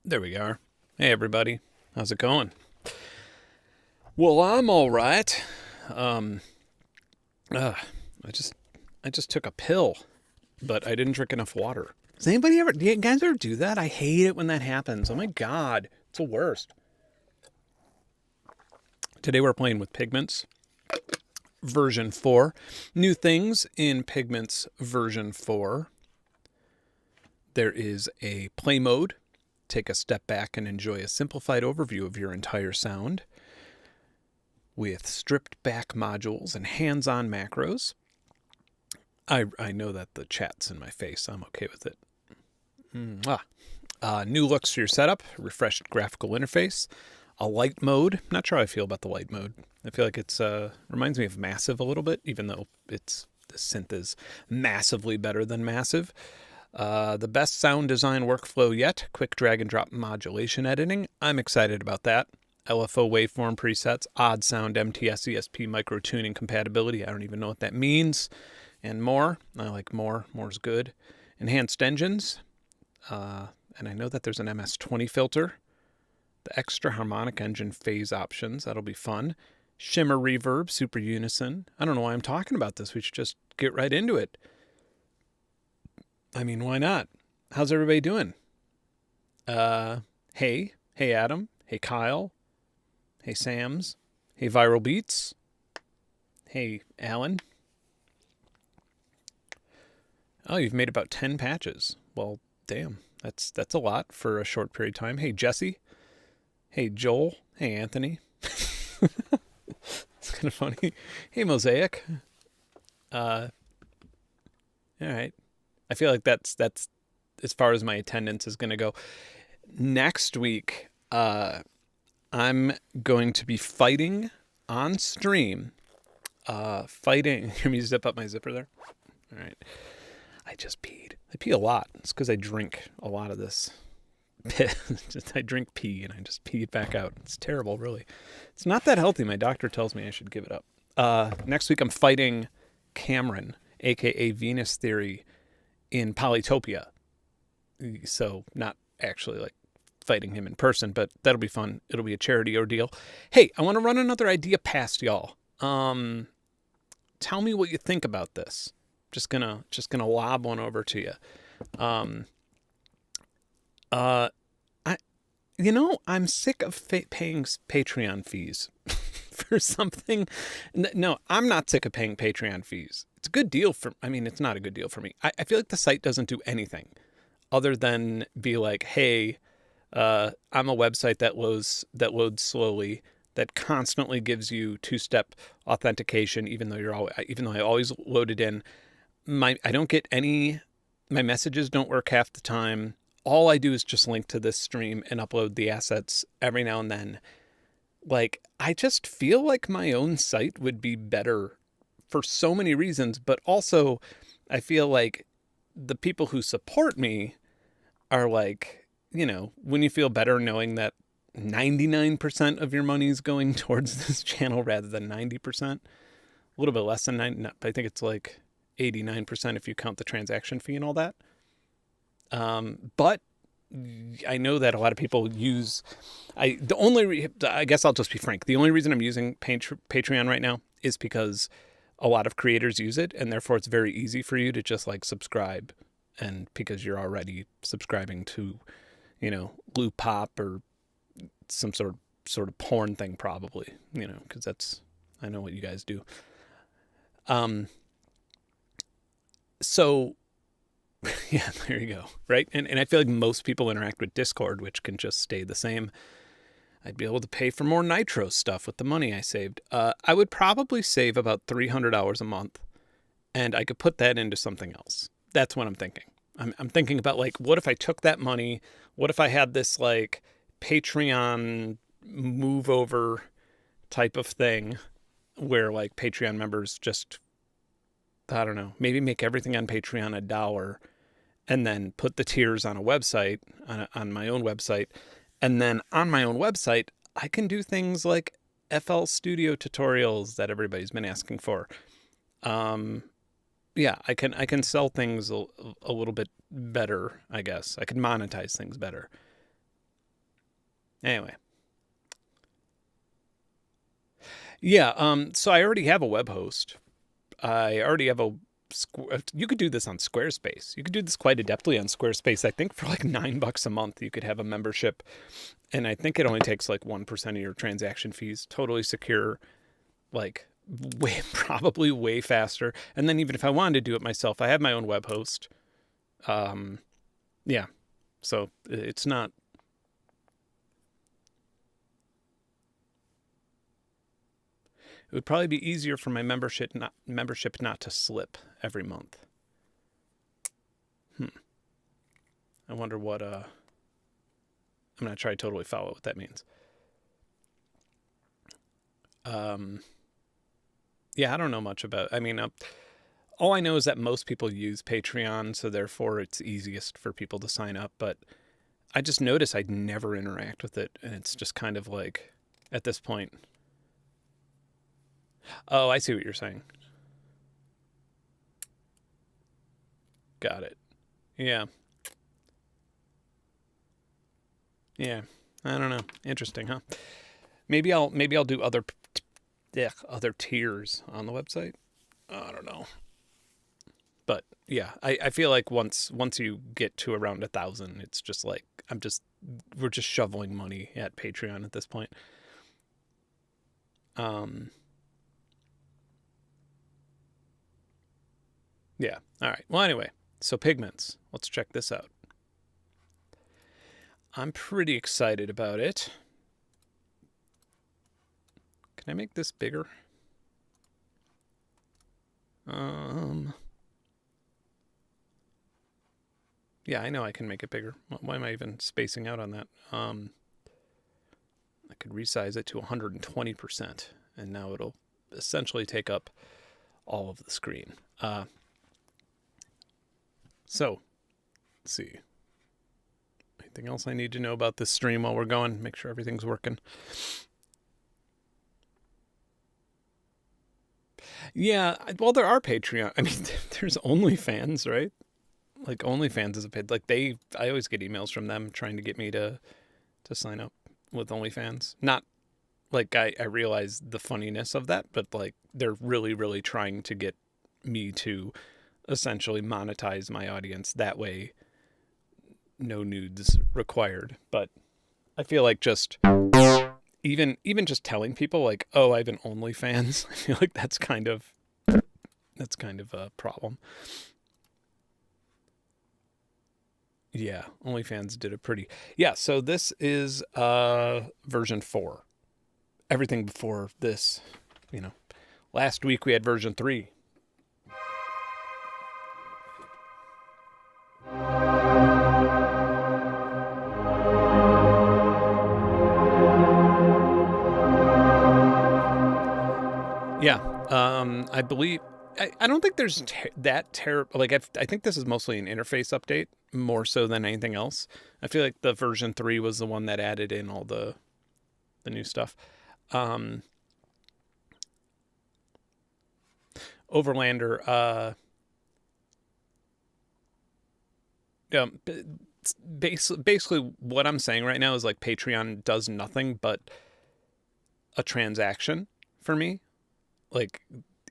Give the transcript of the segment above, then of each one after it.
There we are. Hey, everybody. How's it going? Well, I'm all right. Um, I just took a pill, but I didn't drink enough water. Do you guys ever do that? I hate it when that happens. Oh my God. It's the worst. Today we're playing with Pigments version 4. New things in Pigments version 4. There is a play mode. Take a step back and enjoy a simplified overview of your entire sound with stripped back modules and hands-on macros. I know that the chat's in my face. I'm okay with it. New looks for your setup, refreshed graphical interface, a light mode. Not sure how I feel about the light mode. I feel like it's reminds me of Massive a little bit, even though the synth is massively better than Massive. The best sound design workflow yet, quick drag and drop modulation editing. I'm excited about that. LFO waveform presets, odd sound MTS ESP micro tuning compatibility. I don't even know what that means. And more. I like more. More's good. Enhanced engines. And I know that there's an MS-20 filter. The extra harmonic engine phase options. That'll be fun. Shimmer reverb, super unison. I don't know why I'm talking about this. We should just get right into it. I mean, why not? How's everybody doing? Hey Adam. Hey Kyle. Hey Sams. Hey Viral Beats. Hey Alan. Oh, you've made about 10 patches. Well, damn. That's a lot for a short period of time. Hey Jesse. Hey Joel. Hey Anthony. It's kind of funny. Hey Mosaic. All right. I feel like that's as far as my attendance is going to go. Next week, I'm going to be fighting on stream. Let me zip up my zipper there. All right. I just peed. I pee a lot. It's because I drink a lot of this. I drink pee and I just pee it back out. It's terrible, really. It's not that healthy. My doctor tells me I should give it up. Next week, I'm fighting Cameron, a.k.a. Venus Theory, in Polytopia. So not actually like fighting him in person, but that'll be fun. It'll be a charity ordeal. Hey, I want to run another idea past y'all. Tell me what you think about this. Just gonna lob one over to you. I'm sick of paying Patreon fees for something. No, I'm not sick of paying Patreon fees. It's a good deal it's not a good deal for me. I feel like the site doesn't do anything other than be like, hey, I'm a website that loads slowly, that constantly gives you two-step authentication, even though I always load it in. My messages don't work half the time. All I do is just link to this stream and upload the assets every now and then. Like, I just feel like my own site would be better for so many reasons, but also I feel like the people who support me are like, when you feel better knowing that 99% of your money is going towards this channel rather than 90%, a little bit less than 90, I think it's like 89% if you count the transaction fee and all that. But I know that a lot of people use, I guess I'll just be frank. The only reason I'm using Patreon right now is because a lot of creators use it, and therefore it's very easy for you to just like subscribe, and because you're already subscribing to, Lou Pop or some sort of porn thing probably, because I know what you guys do. So yeah, there you go. Right. And I feel like most people interact with Discord, which can just stay the same. I'd be able to pay for more Nitro stuff with the money I saved. I would probably save about $300 a month, and I could put that into something else. That's what I'm thinking. I'm thinking about, like, what if I took that money? What if I had this, like, Patreon move over type of thing where, like, Patreon members just, I don't know, maybe make everything on Patreon $1 and then put the tiers on a website, on my own website. And then on my own website, I can do things like FL Studio tutorials that everybody's been asking for. Yeah, I can sell things a little bit better, I guess. I can monetize things better. Anyway. Yeah, so I already have a web host. I already have a... You could do this on Squarespace. You could do this quite adeptly on Squarespace. I think for like $9 a month, you could have a membership. And I think it only takes like 1% of your transaction fees. Totally secure, like probably way faster. And then even if I wanted to do it myself, I have my own web host. Yeah, so it's not... It would probably be easier for my membership not to slip every month. I wonder what I'm gonna try to totally follow what that means. Yeah, I don't know much about... I mean, all I know is that most people use Patreon, so therefore it's easiest for people to sign up. But I just notice I'd never interact with it, and it's just kind of like, at this point... Oh, I see what you're saying. Got it. Yeah. Yeah. I don't know. Interesting, huh? Maybe I'll do other tiers on the website. I don't know. But yeah, I feel like once you get to around 1,000, it's just like we're just shoveling money at Patreon at this point. Yeah. All right. Well, anyway, so Pigments. Let's check this out. I'm pretty excited about it. Can I make this bigger? Yeah, I know I can make it bigger. Why am I even spacing out on that? I could resize it to 120%, and now it'll essentially take up all of the screen. So, let's see. Anything else I need to know about this stream while we're going? Make sure everything's working. Yeah, well, there are Patreon. I mean, there's OnlyFans, right? Like, OnlyFans is a paid... Like, I always get emails from them trying to get me to sign up with OnlyFans. Not, like, I realize the funniness of that, but, like, they're really, really trying to get me to essentially monetize my audience that way. No nudes required. But I feel like just even just telling people like, oh, I have an OnlyFans, I feel like that's kind of a problem. Yeah, OnlyFans did a pretty... Yeah, so this is version 4. Everything before this, last week we had version 3. Yeah, I believe... I don't think there's that terrible... Like, I think this is mostly an interface update, more so than anything else. I feel like the version 3 was the one that added in all the new stuff. Overlander, basically what I'm saying right now is like Patreon does nothing but a transaction for me. Like,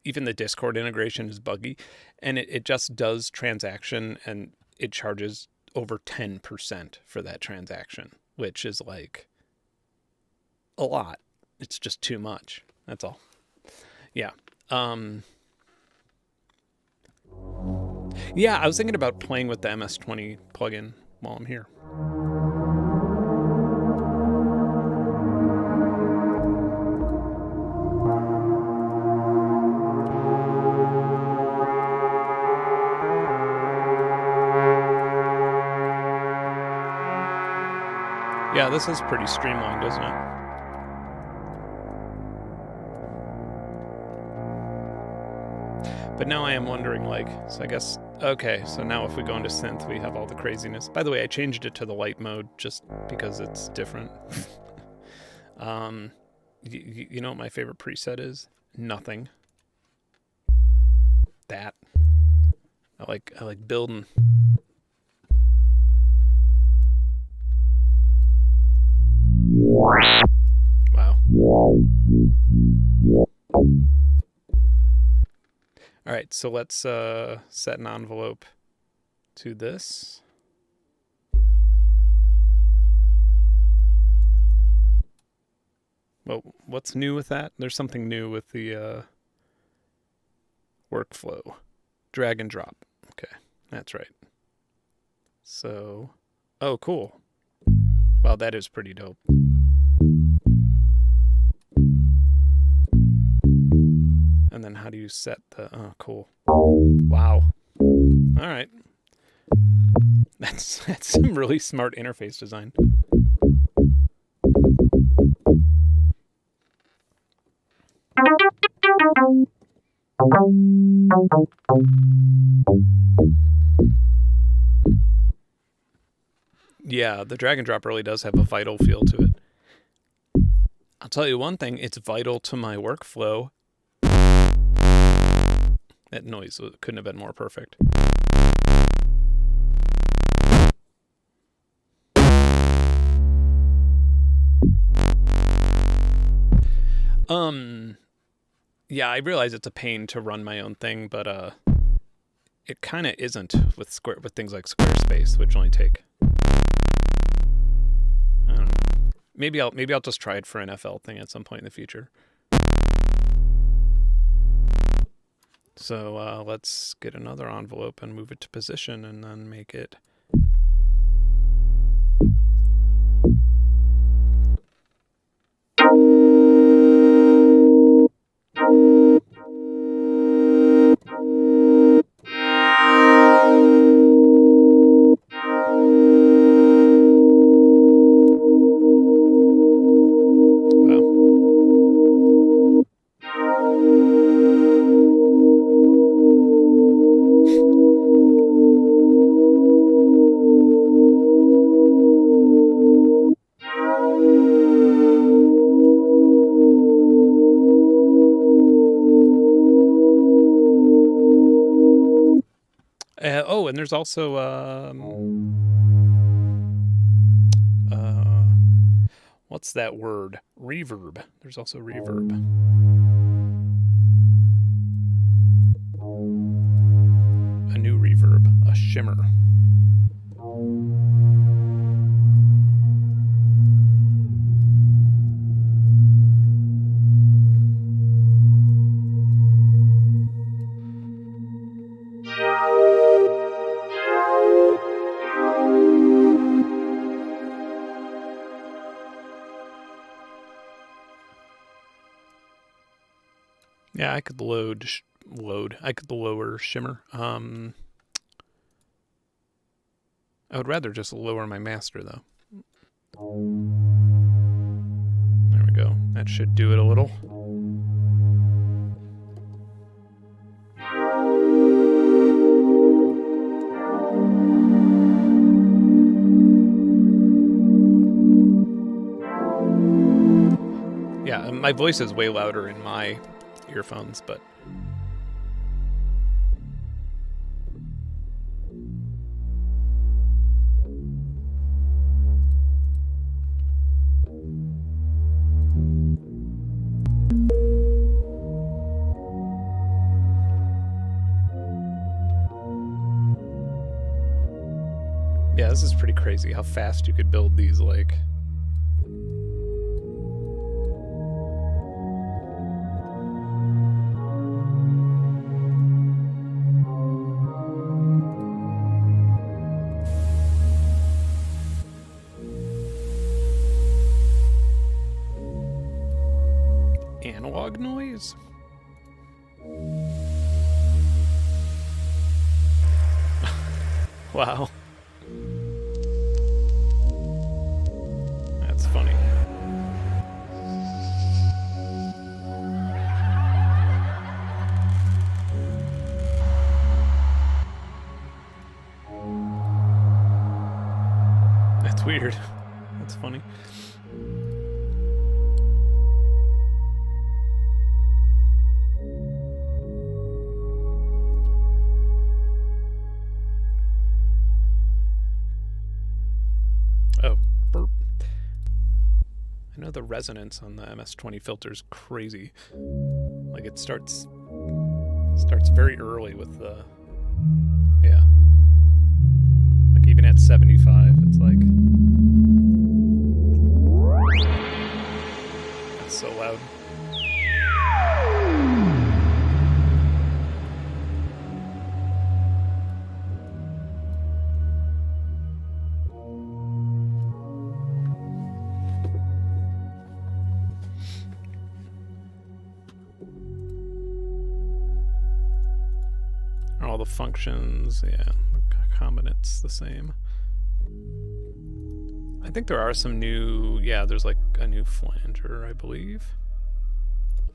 even the Discord integration is buggy, and it just does transaction, and it charges over 10% for that transaction, which is like a lot. It's just too much. That's all. Yeah. Yeah, I was thinking about playing with the MS-20 plugin while I'm here. Yeah, this is pretty streamlined, isn't it? But now I am wondering, like, so I guess, okay, so now if we go into synth, we have all the craziness. By the way, I changed it to the light mode just because it's different. You know what my favorite preset is? Nothing. That. I like building. All right, so let's set an envelope to this. Well, what's new with that? There's something new with the workflow. Drag and drop. Okay, that's right. So, oh, cool. Wow, that is pretty dope. And then how do you set the, oh, cool. Wow. All right. That's some really smart interface design. Yeah, the drag and drop really does have a vital feel to it. I'll tell you one thing, it's vital to my workflow. That noise couldn't have been more perfect. Yeah, I realize it's a pain to run my own thing, but it kind of isn't with things like Squarespace, which only take, I don't know. Maybe I'll just try it for an FL thing at some point in the future. So let's get another envelope and move it to position and then make it. Oh, and there's also what's that word? Reverb. There's also reverb. A new reverb, a shimmer. Yeah, I could I could lower shimmer. I would rather just lower my master though. There we go. That should do it a little. Yeah, my voice is way louder in my earphones, but yeah, this is pretty crazy how fast you could build these, like. Analog noise? Wow. That's funny. That's weird. That's funny. know the resonance on the MS-20 filter is crazy. Like it starts very early with the, yeah. Like even at 75, it's like, it's so loud. All the functions, yeah, the combinate's the same. I think there are some new, yeah, there's like a new flanger, I believe.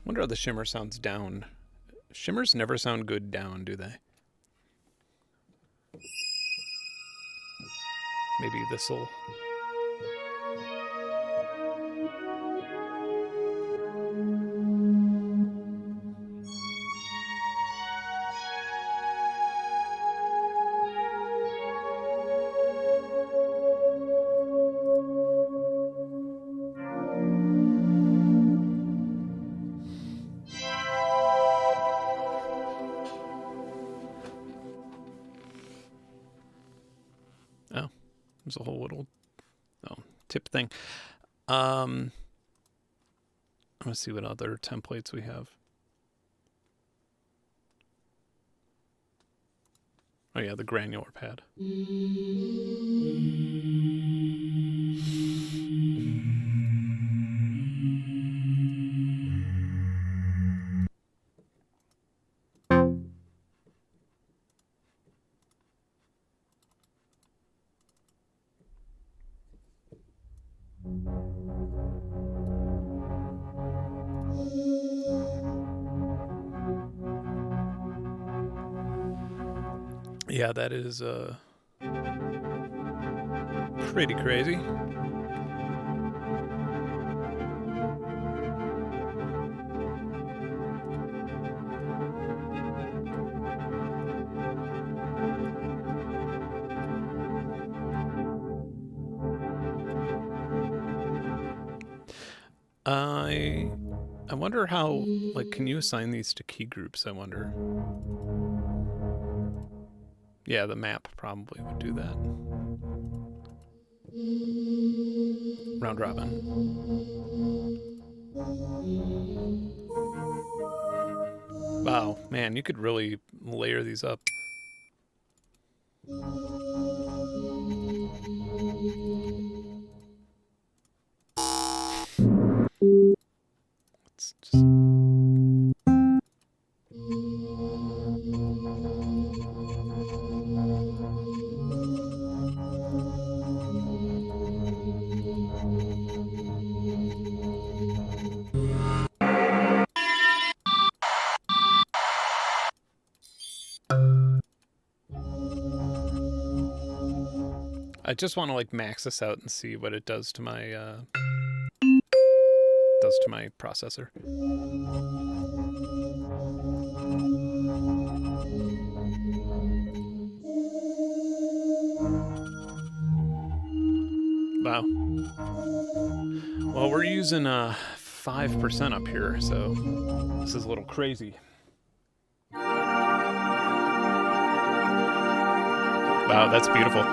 Wonder how the shimmer sounds down. Shimmers never sound good down, do they? Maybe this'll... Oh, there's a whole little tip thing. I'm gonna see what other templates we have. Oh yeah, the granular pad. Yeah, that is pretty crazy. I wonder how, like, can you assign these to key groups, I wonder? Yeah, the map probably would do that. Round robin. Wow, man, you could really layer these up. Let's just... I just want to like max this out and see what it does to my processor. Wow. Well, we're using 5% up here, so this is a little crazy. Wow, that's beautiful.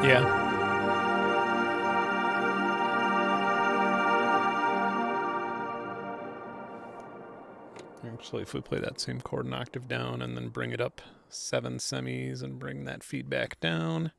Yeah. Actually, if we play that same chord an octave down and then bring it up 7 semis and bring that feedback down.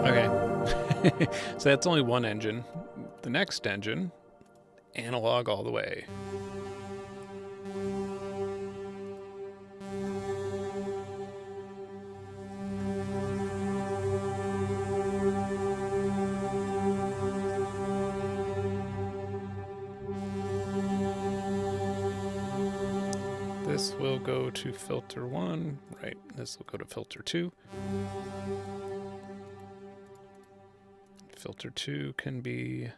Okay. So that's only one engine. The next engine, analog all the way. This will go to filter 1, right? This will go to filter 2. Filter 2 can be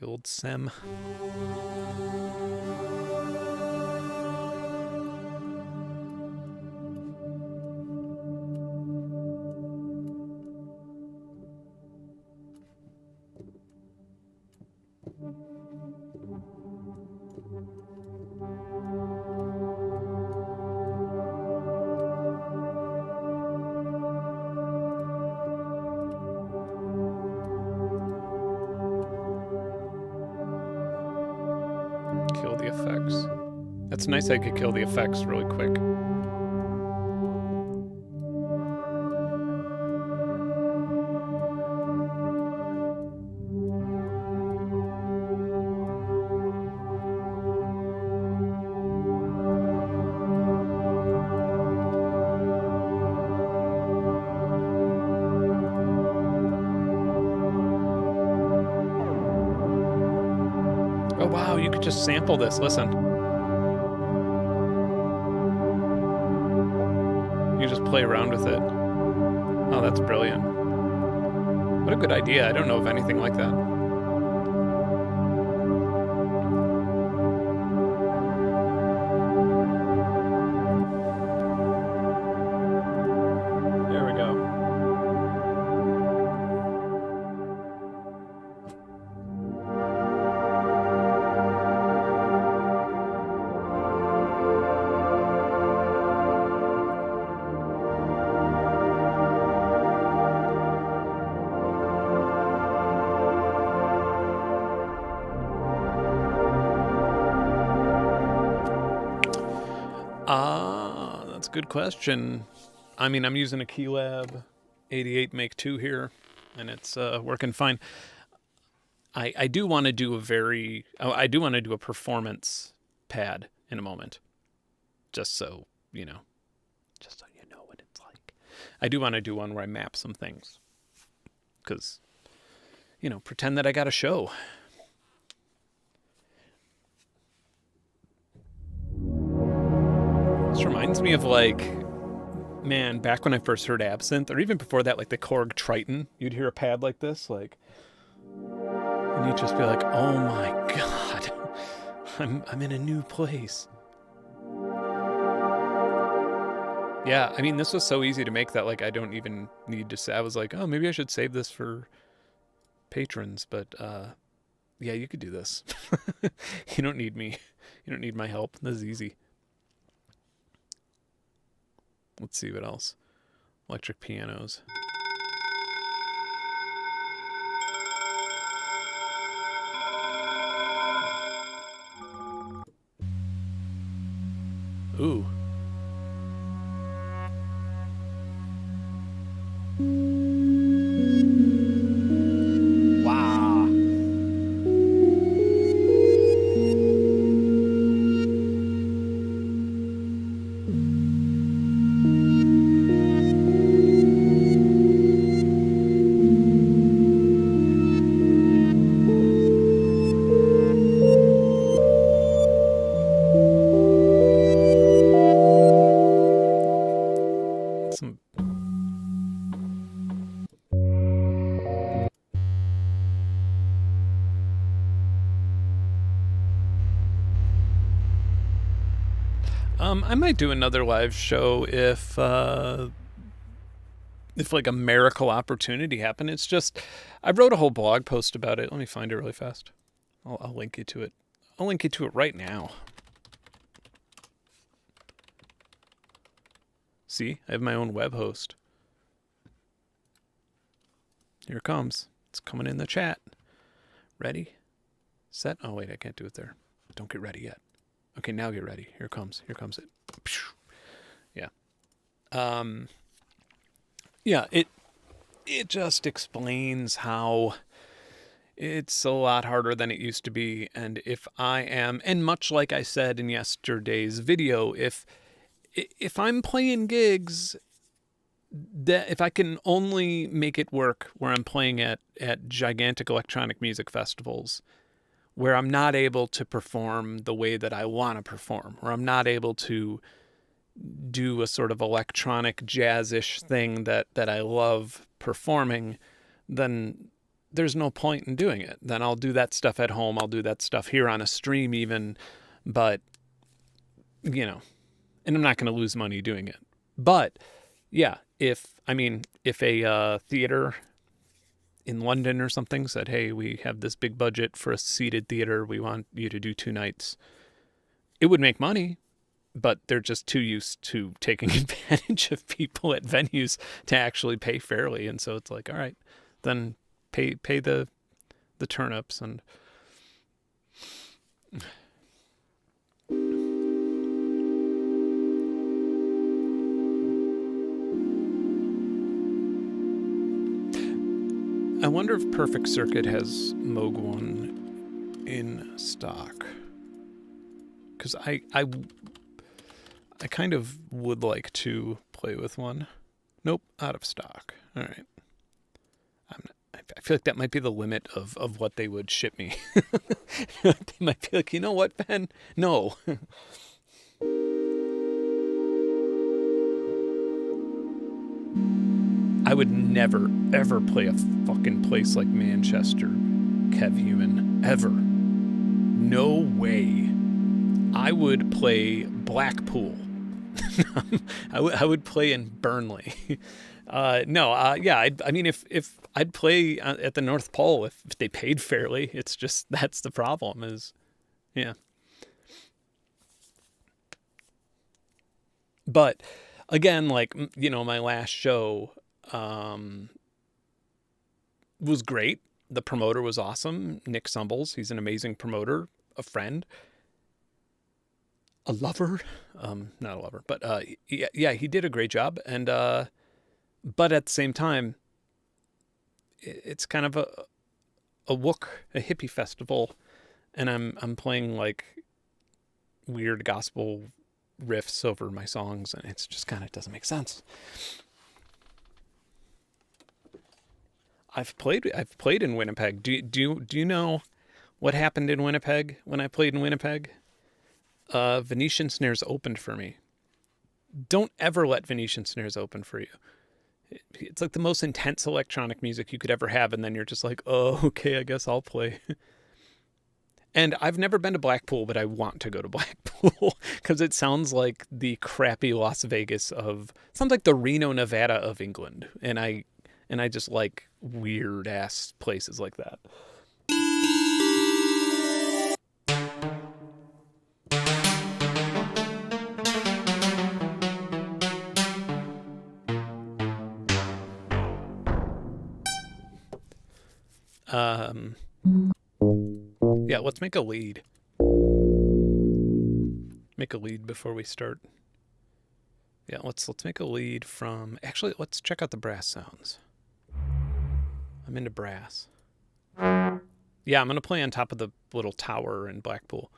the old SEM. Kill the effects. That's nice I could kill the effects really quick. Oh wow, you could just sample this, listen. You just play around with it. Oh, that's brilliant. What a good idea. I don't know of anything like that. There we go. That's a good question. I mean, I'm using a Keylab 88 Make 2 here, and it's working fine. I do want to do a performance pad in a moment, just so you know what it's like. I do want to do one where I map some things, because, pretend that I got a show. This reminds me of, man, back when I first heard Absinthe, or even before that, the Korg Triton, you'd hear a pad like this, and you'd just be like, oh my god, I'm in a new place. Yeah, I mean, this was so easy to make that, I don't even need to say, I was like, oh, maybe I should save this for patrons, but, yeah, you could do this. You don't need me. You don't need my help. This is easy. Let's see what else. Electric pianos. Ooh. Wow. I might do another live show if like a miracle opportunity happened. It's just, I wrote a whole blog post about it. Let me find it really fast. I'll link you to it. I'll link you to it right now. See, I have my own web host. Here it comes. It's coming in the chat. Ready? Set? Oh, wait, I can't do it there. Don't get ready yet. Okay, now get ready. Here it comes. Here comes it. Yeah. Yeah, it just explains how it's a lot harder than it used to be. And if I am, and much like I said in yesterday's video, if I'm playing gigs, that if I can only make it work where I'm playing at gigantic electronic music festivals, where I'm not able to perform the way that I want to perform, where I'm not able to do a sort of electronic jazz-ish thing that I love performing, then there's no point in doing it. Then I'll do that stuff at home. I'll do that stuff here on a stream even, but, you know, and I'm not going to lose money doing it. But yeah, if a theater in London or something said, hey, we have this big budget for a seated theater, we want you to do 2 nights, it would make money, but they're just too used to taking advantage of people at venues to actually pay fairly. And so it's like, all right, then pay the turnips. And I wonder if Perfect Circuit has Moog 1 in stock. Because I kind of would like to play with one. Nope, out of stock. All right. I feel like that might be the limit of what they would ship me. They might be like, you know what, Ben? No. I would never, ever play a fucking place like Manchester, Kev Human. Ever. No way. I would play Blackpool. I would play in Burnley. Yeah, I mean, if I'd play at the North Pole if they paid fairly. It's just, that's the problem is, yeah. But again, like, you know, my last show was great. The promoter was awesome. Nick Sumbles, he's an amazing promoter, a friend, a lover, not a lover, but yeah, he did a great job. And but at the same time, it's kind of a hippie festival, and I'm playing like weird gospel riffs over my songs, and it's just kind of doesn't make sense. I've played in Winnipeg. Do you know what happened in Winnipeg when I played in Winnipeg? Venetian Snares opened for me. Don't ever let Venetian Snares open for you. It's like the most intense electronic music you could ever have, and then you're just like, oh, okay, I guess I'll play. And I've never been to Blackpool, but I want to go to Blackpool because it sounds like the crappy Las Vegas sounds like the Reno, Nevada of England. And I just like weird ass places like that. Yeah, let's make a lead. Make a lead before we start. Yeah, let's make a lead from... Actually, let's check out the brass sounds. I'm into brass. Yeah, I'm going to play on top of the little tower in Blackpool.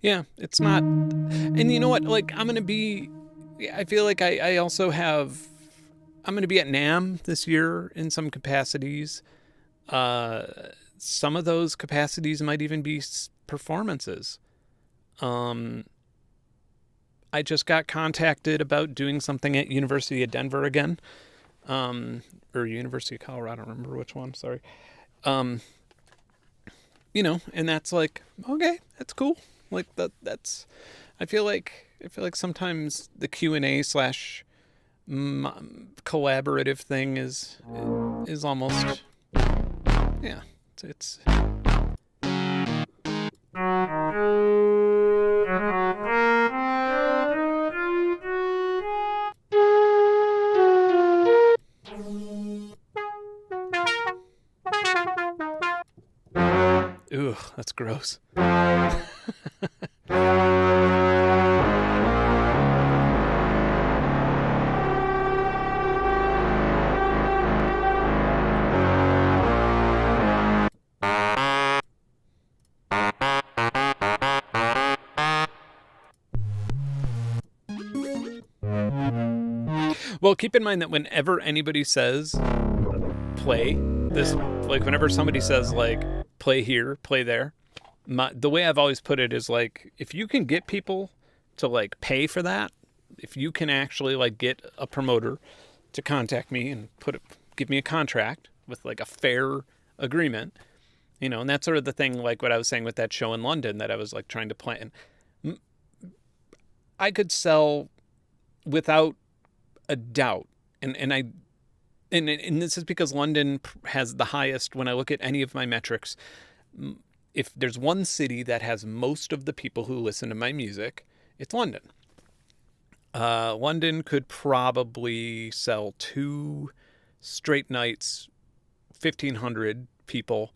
Yeah, it's not... And you know what? Like, I'm going to be... I feel like I also have... I'm going to be at NAMM this year in some capacities. some of those capacities might even be performances. I just got contacted about doing something at University of Denver again, or University of Colorado. I don't remember which one. Sorry. You know, and that's like, okay, that's cool. Like that's. I feel like sometimes the Q&A slash collaborative thing is almost, yeah. It's ooh, that's gross. Well, keep in mind that whenever anybody says play this, like whenever somebody says like play here, play there, the way I've always put it is like, if you can get people to like pay for that, if you can actually like get a promoter to contact me and give me a contract with like a fair agreement, you know, and that's sort of the thing, like what I was saying with that show in London that I was like trying to plan. I could sell without a doubt, and this is because London has the highest, when I look at any of my metrics, if there's one city that has most of the people who listen to my music, it's London. London could probably sell 2 straight nights, 1,500 people,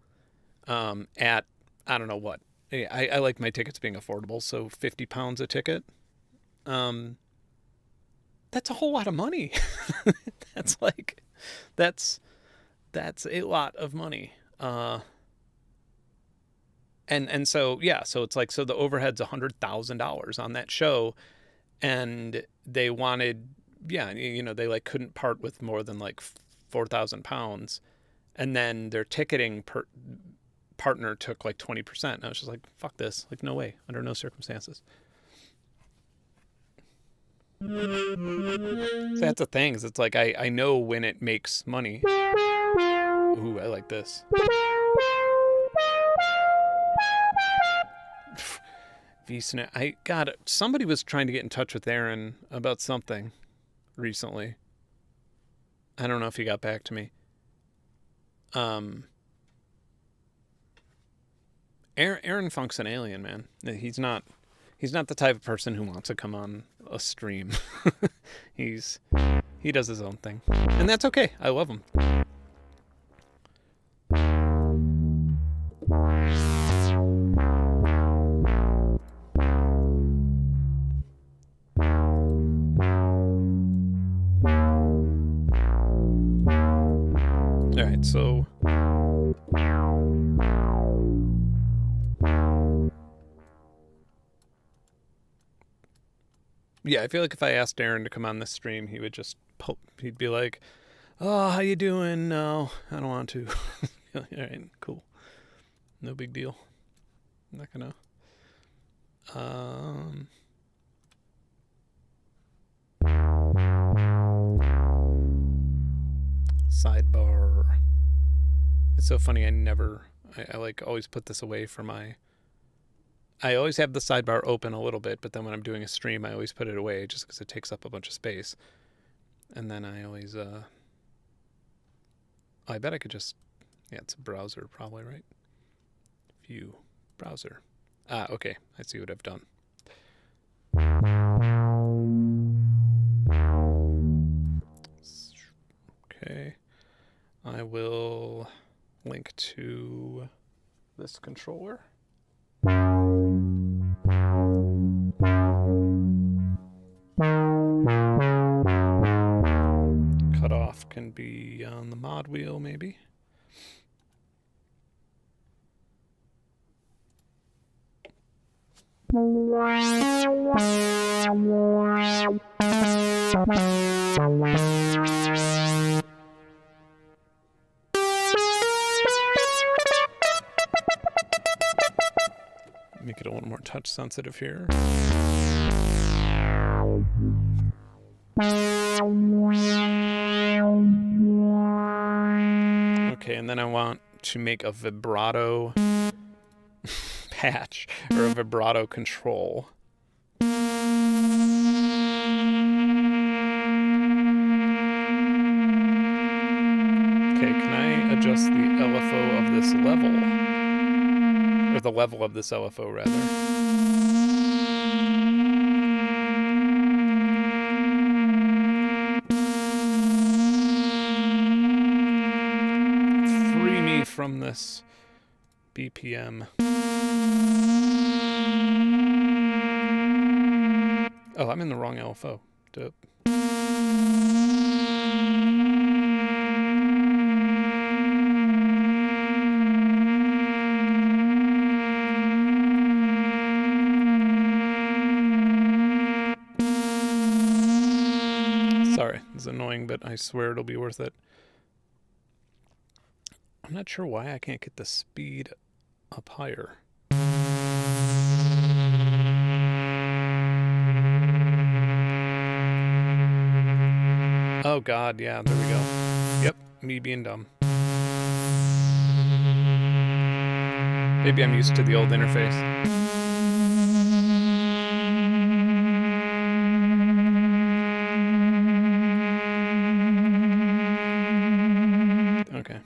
at, I don't know what. I like my tickets being affordable, so £50 a ticket. That's a whole lot of money. that's a lot of money. And so, yeah, so it's like, so the overhead's $100,000 on that show, and they wanted, yeah, you know, they like couldn't part with more than like £4,000, and then their ticketing partner took like 20%. And I was just like, fuck this, like, no way, under no circumstances. So that's the thing, is it's like I know when it makes money. Ooh, I like this. Somebody was trying to get in touch with Aaron about something recently. I don't know if he got back to me. Aaron Funk's an alien, man. He's not the type of person who wants to come on a stream. He does his own thing, and that's okay. I love him. All right, so yeah, I feel like if I asked Aaron to come on this stream, he would just he'd be like, "Oh, how you doing? No, I don't want to." All right, cool. No big deal. I'm not gonna. Sidebar. It's so funny. I like always put this away for I always have the sidebar open a little bit, but then when I'm doing a stream, I always put it away just because it takes up a bunch of space. And then I always, I bet I could just, yeah, it's a browser probably, right? View, browser. Okay, I see what I've done. Okay, I will link to this controller. Cutoff can be on the mod wheel, maybe. touch sensitive here. Okay, and then I want to make a vibrato patch, or a vibrato control. Okay, can I adjust the LFO of this level? Or the level of this LFO, rather. Free me from this BPM. Oh, I'm in the wrong LFO. Dope. Sorry, it's annoying, but I swear it'll be worth it. I'm not sure why I can't get the speed up higher. Oh god, yeah, there we go. Yep, me being dumb. Maybe I'm used to the old interface. Okay.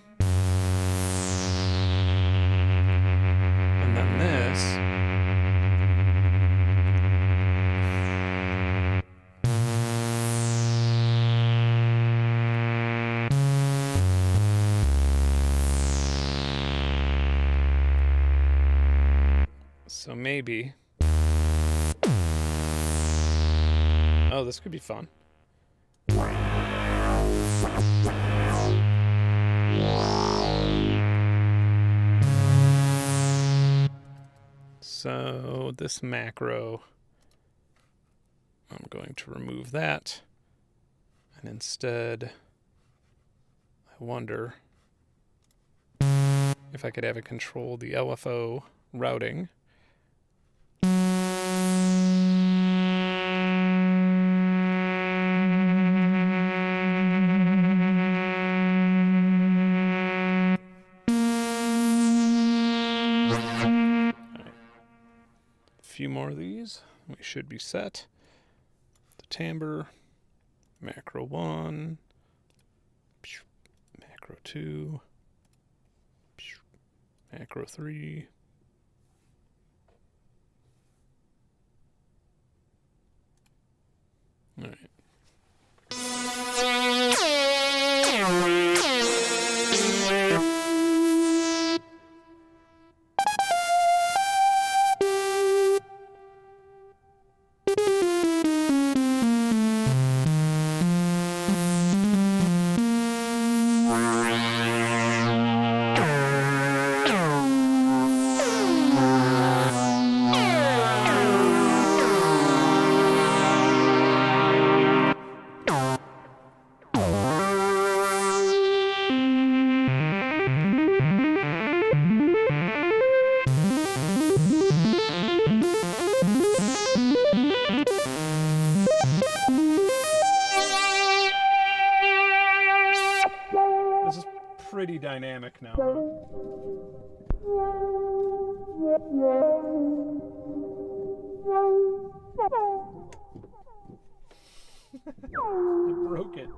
And then this. So maybe. Oh, this could be fun. So this macro, I'm going to remove that. And instead, I wonder if I could have it control the LFO routing. Few more of these, we should be set. The timbre, macro 1, macro 2, macro 3. All right. Pretty dynamic now, huh? I broke it.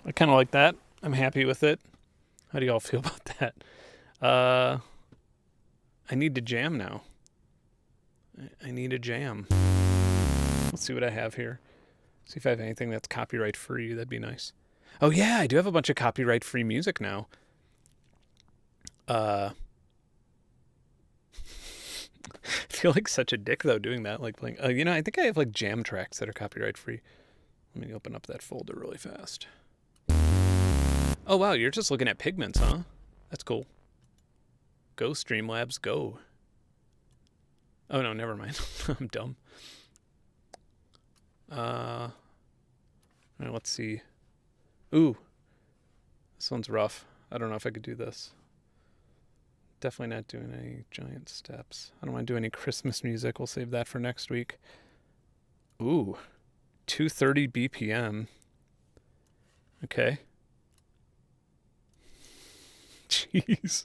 I kind of like that. I'm happy with it. How do y'all feel about that? I need to jam now. I need a jam. Let's see what I have here. See if I have anything that's copyright free. That'd be nice. Oh yeah, I do have a bunch of copyright free music now. I feel like such a dick though doing that, like playing. You know, I think I have like jam tracks that are copyright free. Let me open up that folder really fast. Oh wow, you're just looking at Pigments, huh? That's cool. Go Streamlabs, go. Oh no, never mind. I'm dumb. All right, let's see. Ooh, this one's rough. I don't know if I could do this. Definitely not doing any giant steps. I don't want to do any Christmas music. We'll save that for next week. Ooh, 230 BPM. Okay. Jeez.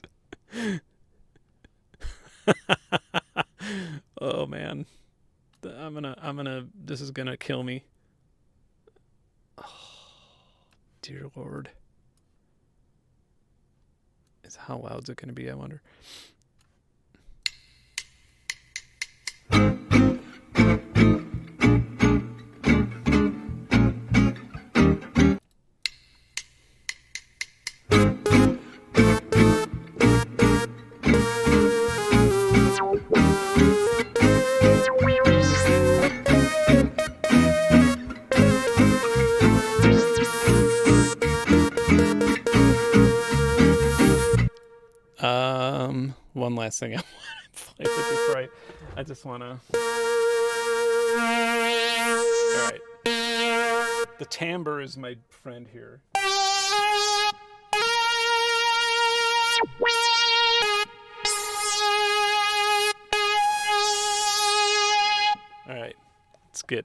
Oh man. This is gonna kill me. Oh, dear Lord. How loud is it gonna be, I wonder? One last thing I want to play with this, right? I just want to. All right. The timbre is my friend here. All right. It's good.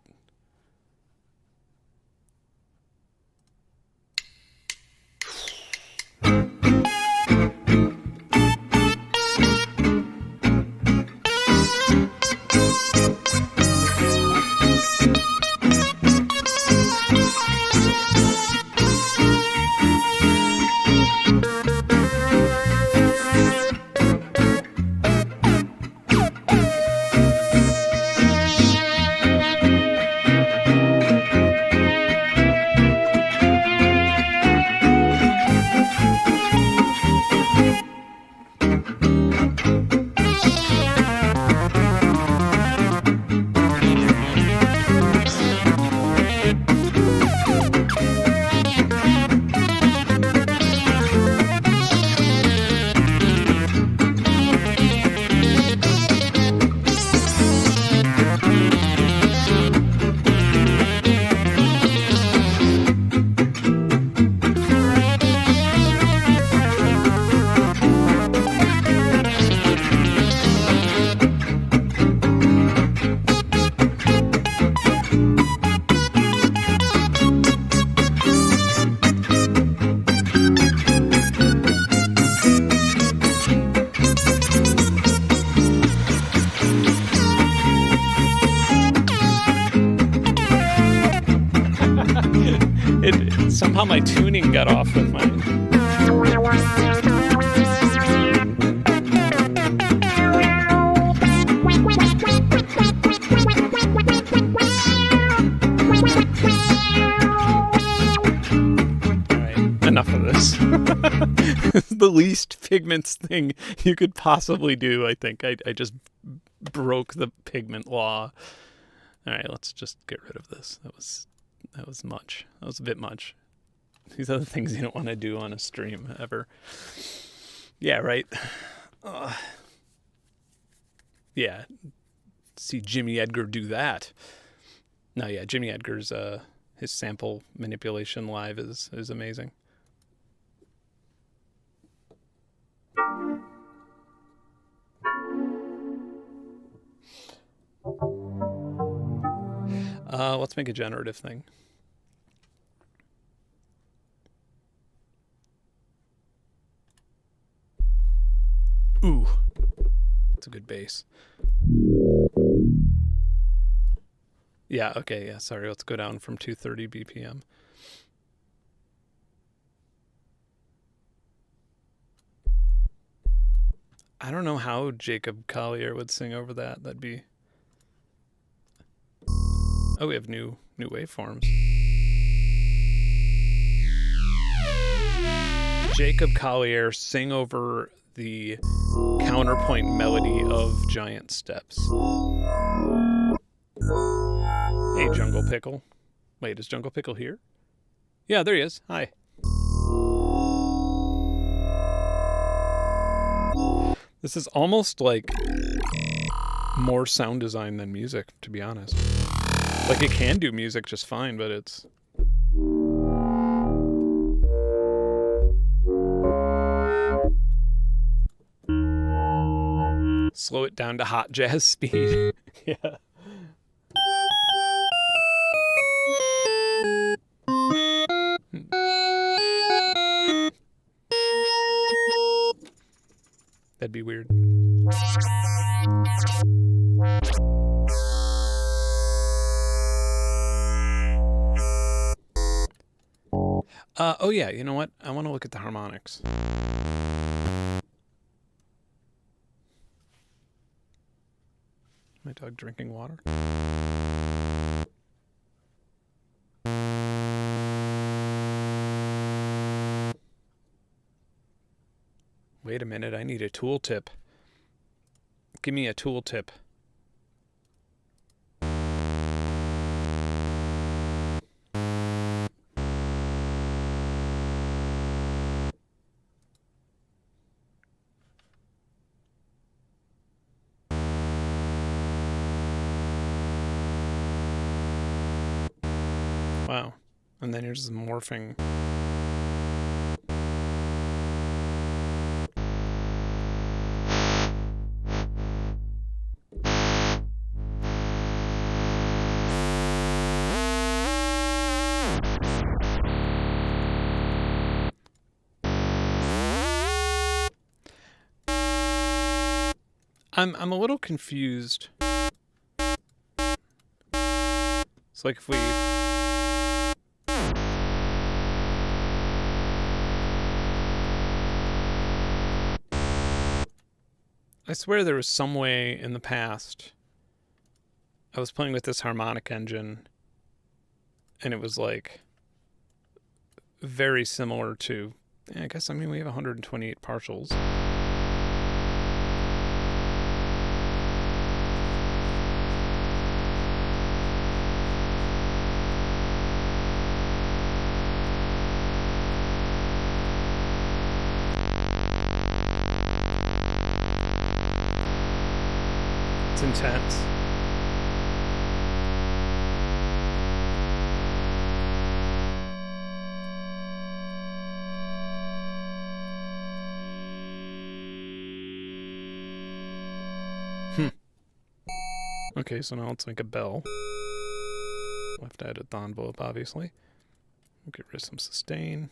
Somehow my tuning got off with mine. Alright, enough of this. The least Pigments thing you could possibly do, I think. I just broke the pigment law. Alright, let's just get rid of this. That was much. That was a bit much. These are the things you don't want to do on a stream ever. Yeah, right. Yeah. See Jimmy Edgar do that. No, yeah, Jimmy Edgar's his sample manipulation live is amazing. Let's make a generative thing. Ooh, that's a good bass. Yeah, okay, yeah, sorry, let's go down from 230 BPM. I don't know how Jacob Collier would sing over that. That'd be... Oh, we have new waveforms. Jacob Collier, sing over the counterpoint melody of giant steps. Hey, Jungle Pickle. Wait, is Jungle Pickle here? Yeah, there he is. Hi. This is almost like more sound design than music, to be honest. Like, it can do music just fine, but it's... Slow it down to hot jazz speed. Yeah. That'd be weird. Oh yeah, you know what? I want to look at the harmonics. My dog drinking water? Wait a minute, I need a tooltip. Give me a tooltip. Wow. And then here's the morphing. I'm a little confused. It's like if we... I swear there was some way in the past I was playing with this harmonic engine and it was like very similar to, I guess, I mean, we have 128 partials. It's intense. Okay, so now it's like a bell. Left out at the envelope, obviously. We'll get rid of some sustain.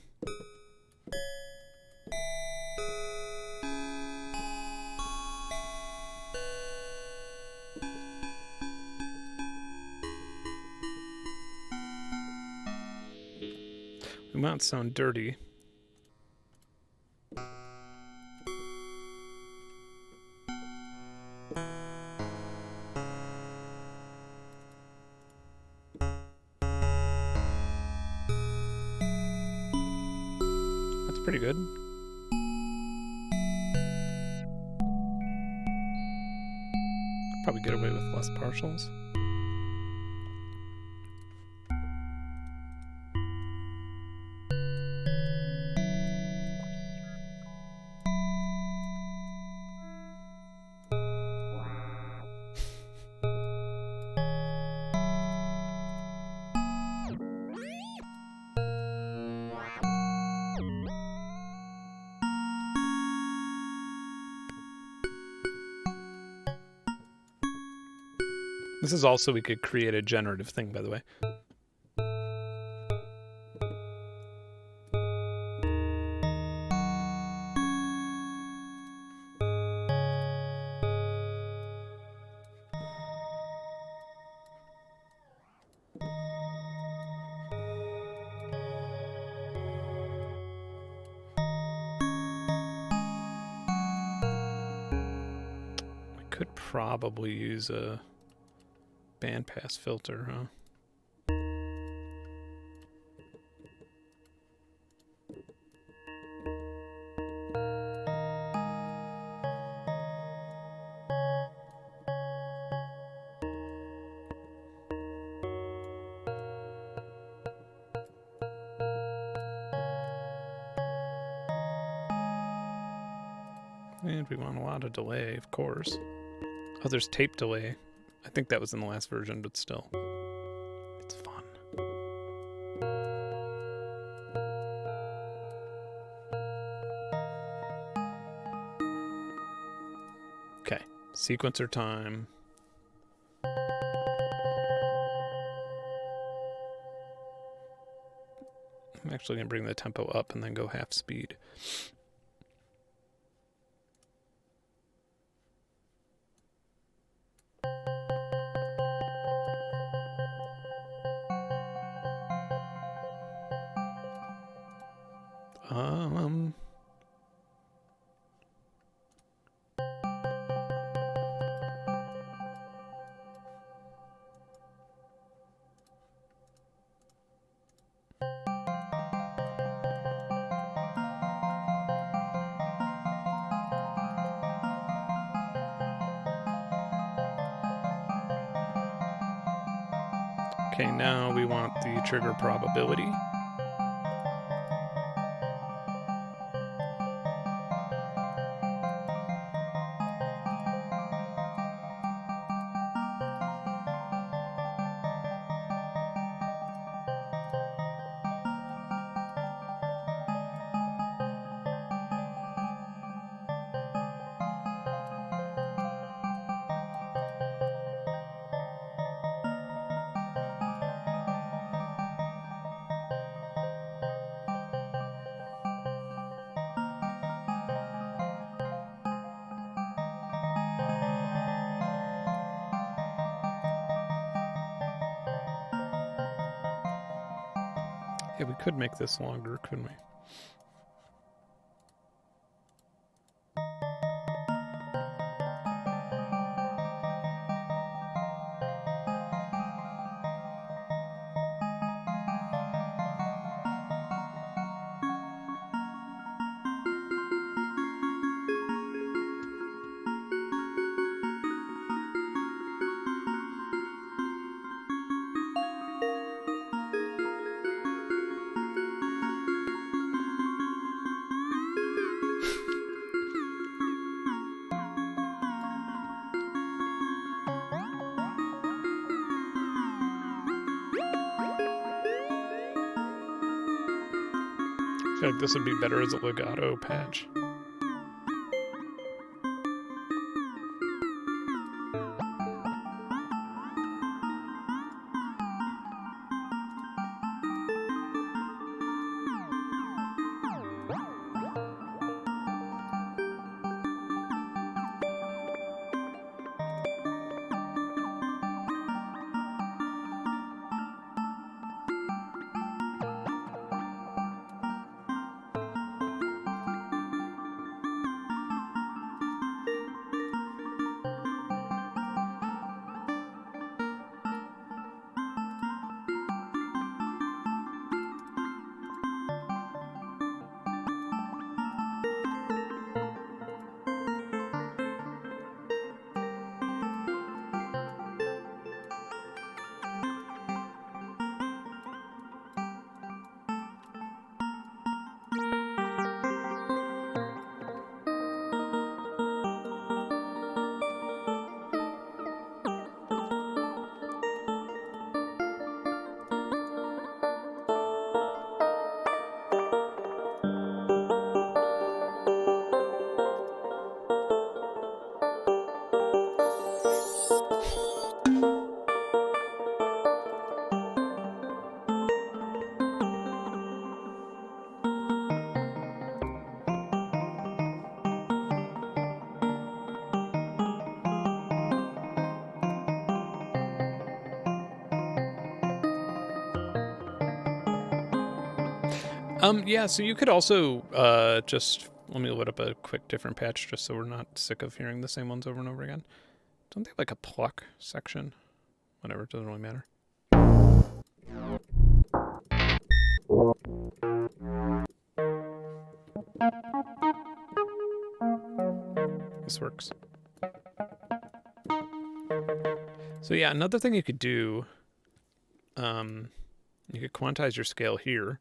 We might sound dirty. That's pretty good. Probably get away with less partials. This is also, we could create a generative thing, by the way. I could probably use a bandpass filter, huh? And we want a lot of delay, of course. Oh, there's tape delay. I think that was in the last version, but still. It's fun. Okay, sequencer time. I'm actually going to bring the tempo up and then go half speed. Okay, now we want the trigger probability. Yeah, we could make this longer, couldn't we? I feel like this would be better as a legato patch. Yeah, so you could also just, let me load up a quick different patch just so we're not sick of hearing the same ones over and over again. Don't they have like a pluck section? Whatever, it doesn't really matter. This works. So yeah, another thing you could do, you could quantize your scale here.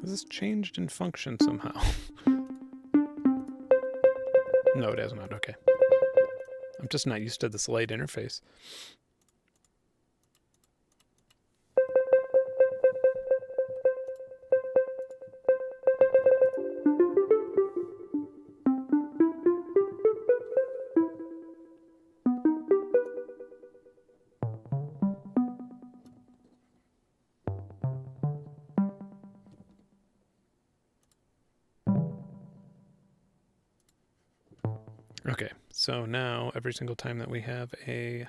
Has this changed in function somehow? No, it has not. Okay. I'm just not used to this light interface. Okay, so now every single time that we have a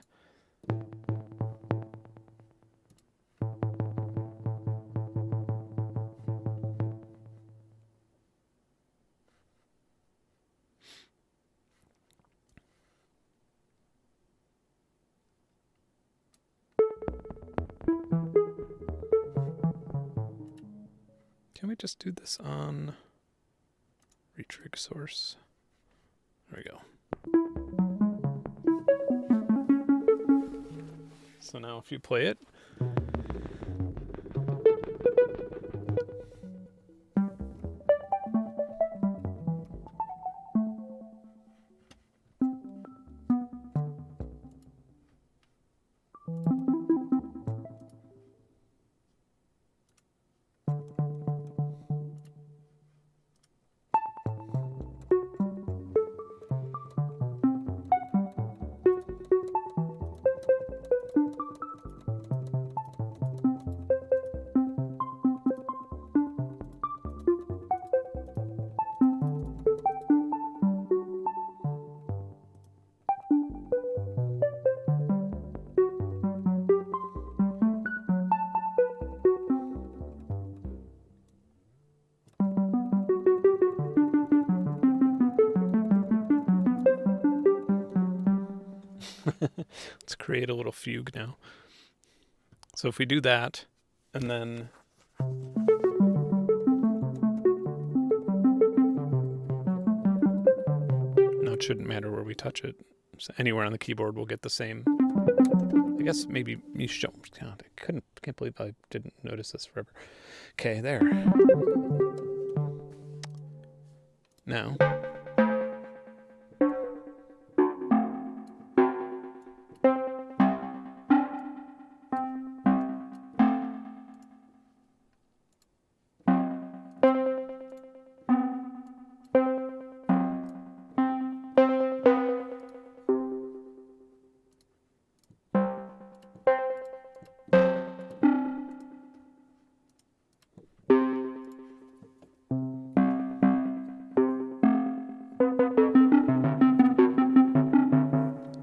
can we just do this on retrig source? There we go. So now if you play it, let's create a little fugue now. So if we do that, and then no, it shouldn't matter where we touch it. So anywhere on the keyboard we'll get the same. I guess maybe you show. God, can't believe I didn't notice this forever. Okay, there. Now.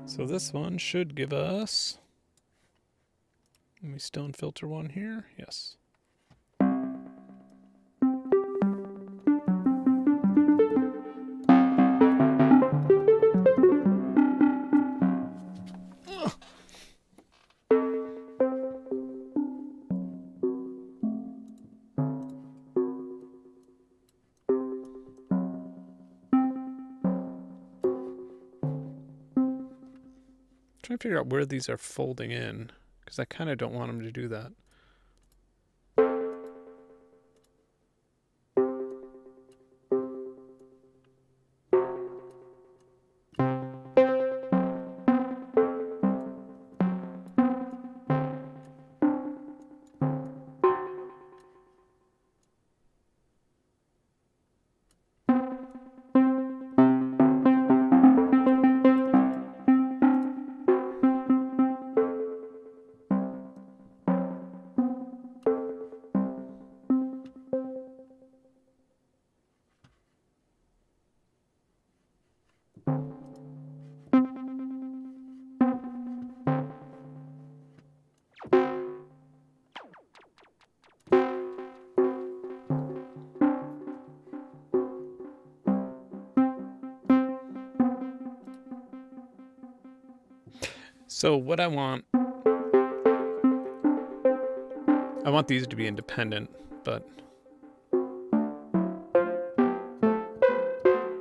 So this one should give us, let me stone filter one here, yes. Trying to figure out where these are folding in, because I kind of don't want them to do that. So what I want these to be independent, but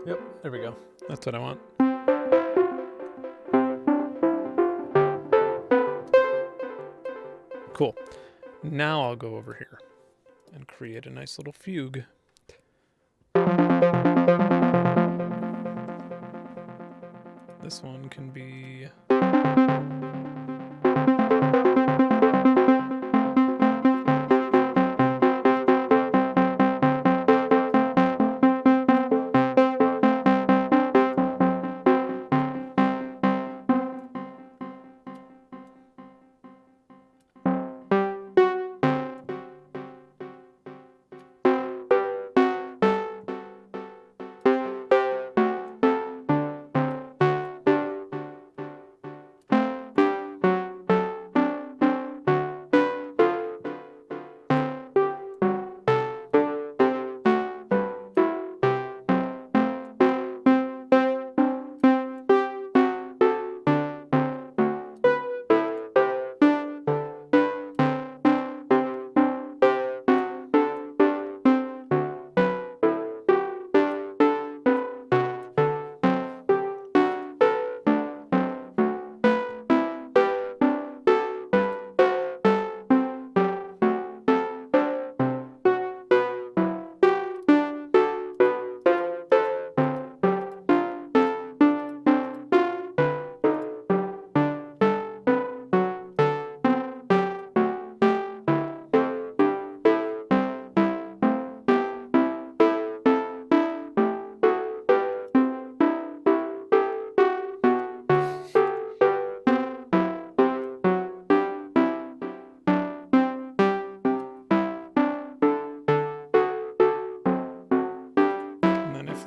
yep, there we go. That's what I want. Cool. Now I'll go over here and create a nice little fugue. This one can be...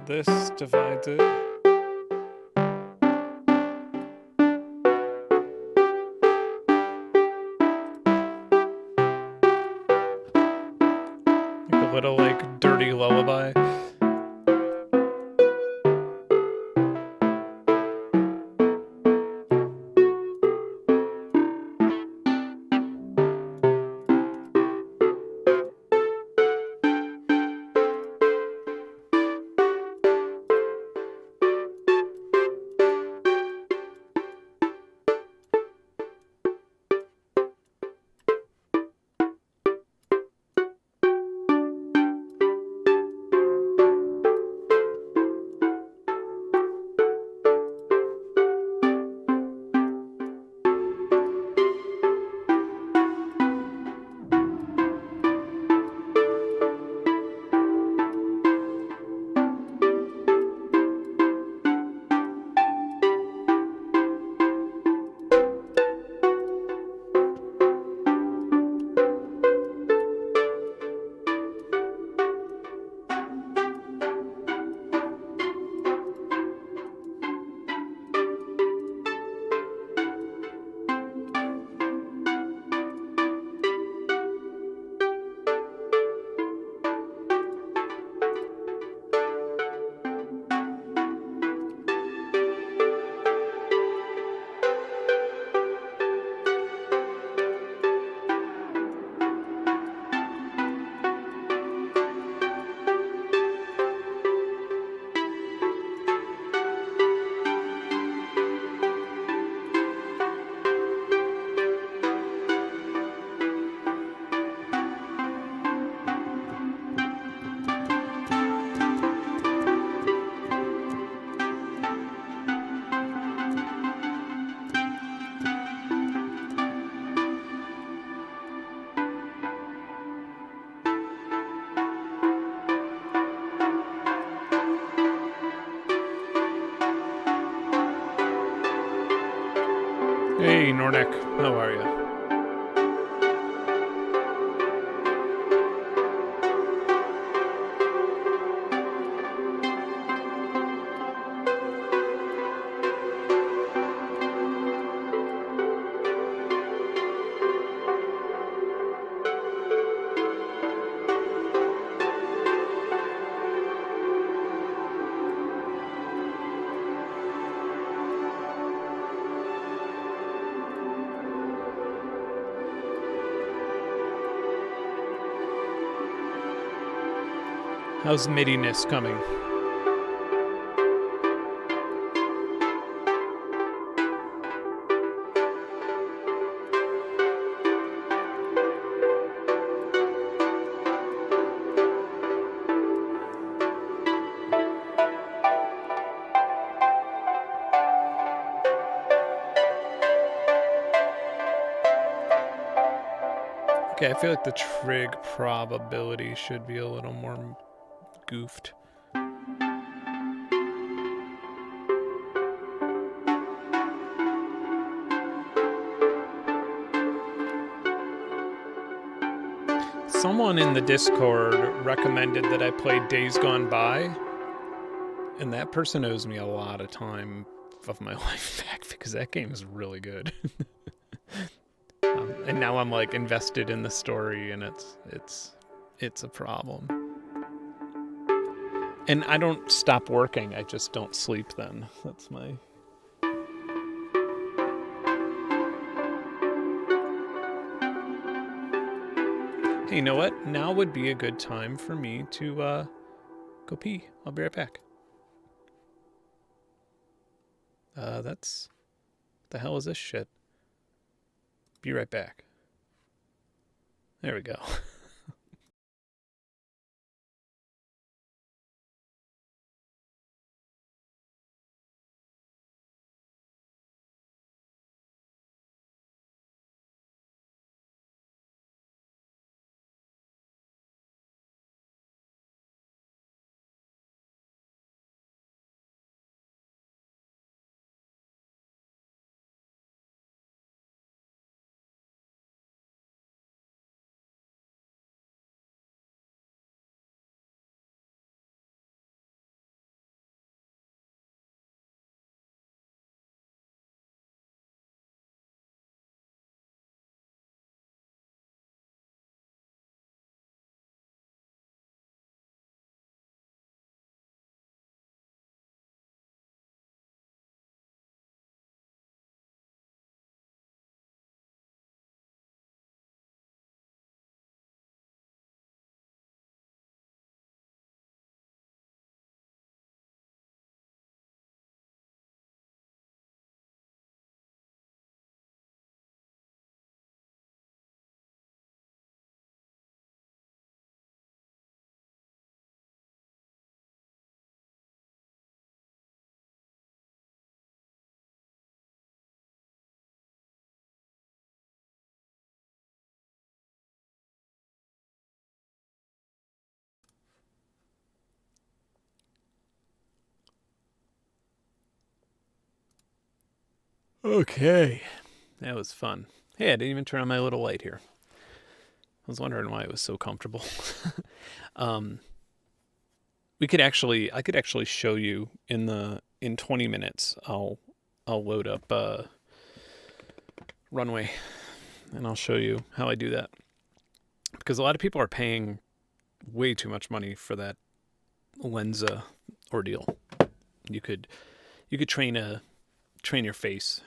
This divides it. Like a little, like, dirty lullaby. Hey, Nornek, how are you? How's midiness coming? Okay, I feel like the trig probability should be a little more goofed. Someone in the Discord recommended that I play Days Gone By, and that person owes me a lot of time of my life back because that game is really good. And now I'm like invested in the story, and it's a problem. And I don't stop working; I just don't sleep. Then that's my. Hey, you know what? Now would be a good time for me to go pee. I'll be right back. That's. What the hell is this shit? Be right back. There we go. Okay. That was fun. Hey, I didn't even turn on my little light here. I was wondering why it was so comfortable. I could actually show you in 20 minutes. I'll load up Runway, and I'll show you how I do that. Because a lot of people are paying way too much money for that Lensa ordeal. You could train your face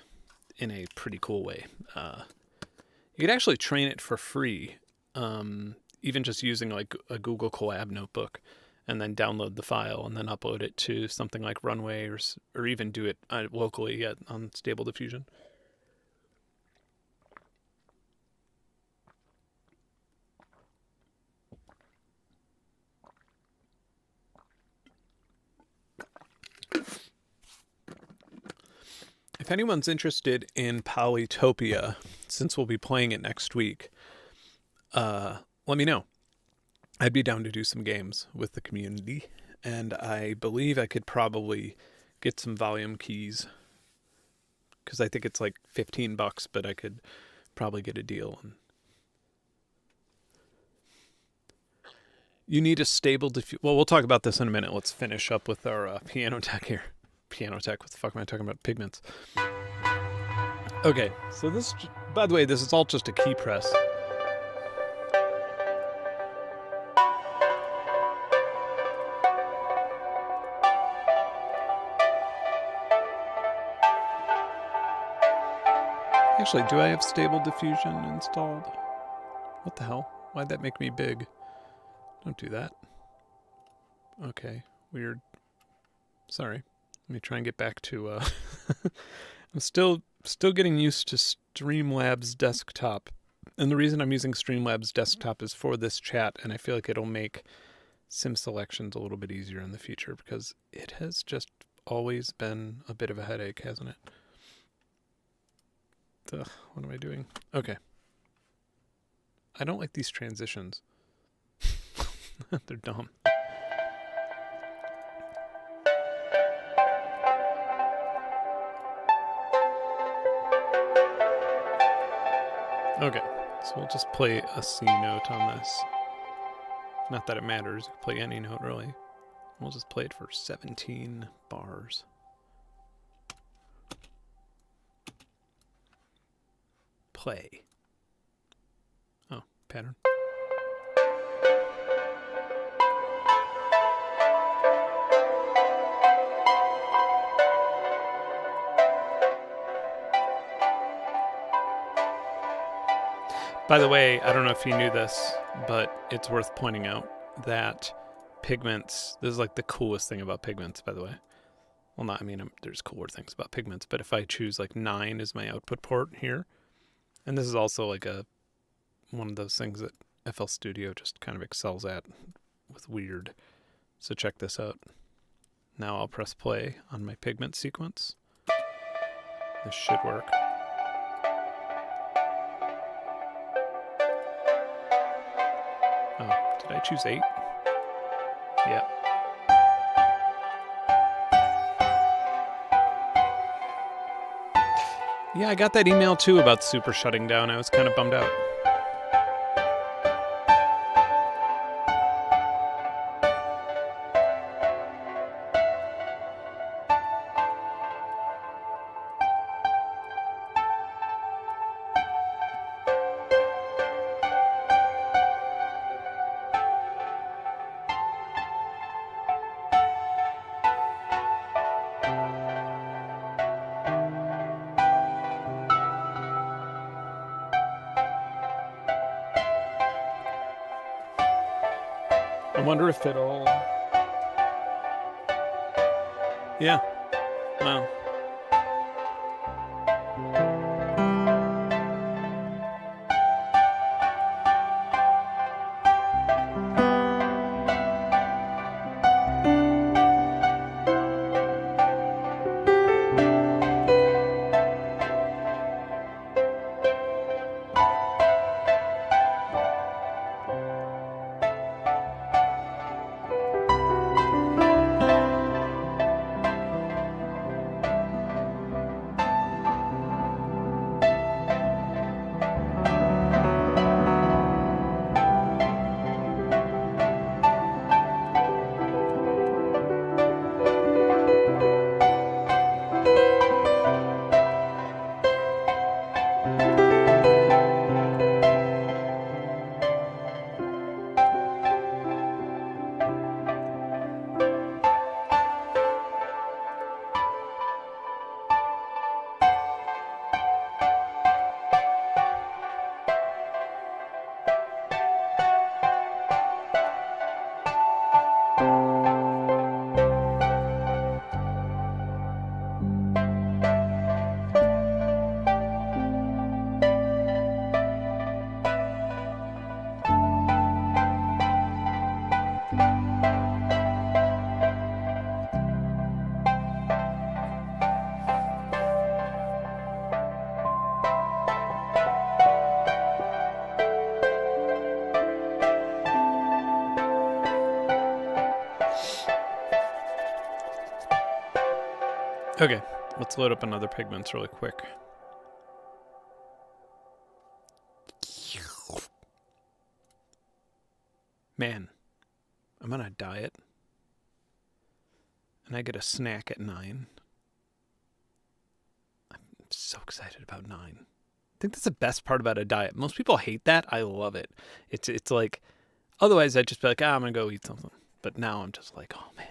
in a pretty cool way. You could actually train it for free, even just using like a Google Colab notebook, and then download the file and then upload it to something like Runway, or even do it locally on Stable Diffusion. If anyone's interested in Polytopia, since we'll be playing it next week, let me know. I'd be down to do some games with the community, and I believe I could probably get some volume keys, because I think it's like $15, but I could probably get a deal. You need a stable diffusion. Well, we'll talk about this in a minute. Let's finish up with our piano tech here. Piano tech, what the fuck am I talking about? Pigments. Okay, so this, by the way, this is all just a key press. Actually, do I have stable diffusion installed? What the hell? Why'd that make me big? Don't do that. Okay, weird. Sorry. Let me try and get back to I'm still getting used to Streamlabs desktop. And the reason I'm using Streamlabs desktop is for this chat, and I feel like it'll make sim selections a little bit easier in the future, because it has just always been a bit of a headache, hasn't it? Ugh, what am I doing? Okay. I don't like these transitions. They're dumb. Okay, so we'll just play a C note on this. Not that it matters, you can play any note really. We'll just play it for 17 bars. Play. Oh, pattern. By the way, I don't know if you knew this, but it's worth pointing out that Pigments, this is like the coolest thing about Pigments, by the way. Well, not, I mean, there's cooler things about Pigments, but if I choose like 9 as my output port here, and this is also like one of those things that FL Studio just kind of excels at with weird. So check this out. Now I'll press play on my Pigment sequence. This should work. Oh, did I choose 8? Yeah. Yeah, I got that email too about Super shutting down. I was kind of bummed out. I wonder if it'll... Yeah. Wow. Okay, let's load up another Pigments really quick. Man, I'm on a diet, and I get a snack at 9. I'm so excited about 9. I think that's the best part about a diet. Most people hate that. I love it. It's like, otherwise I'd just be like, I'm gonna go eat something. But now I'm just like, oh man,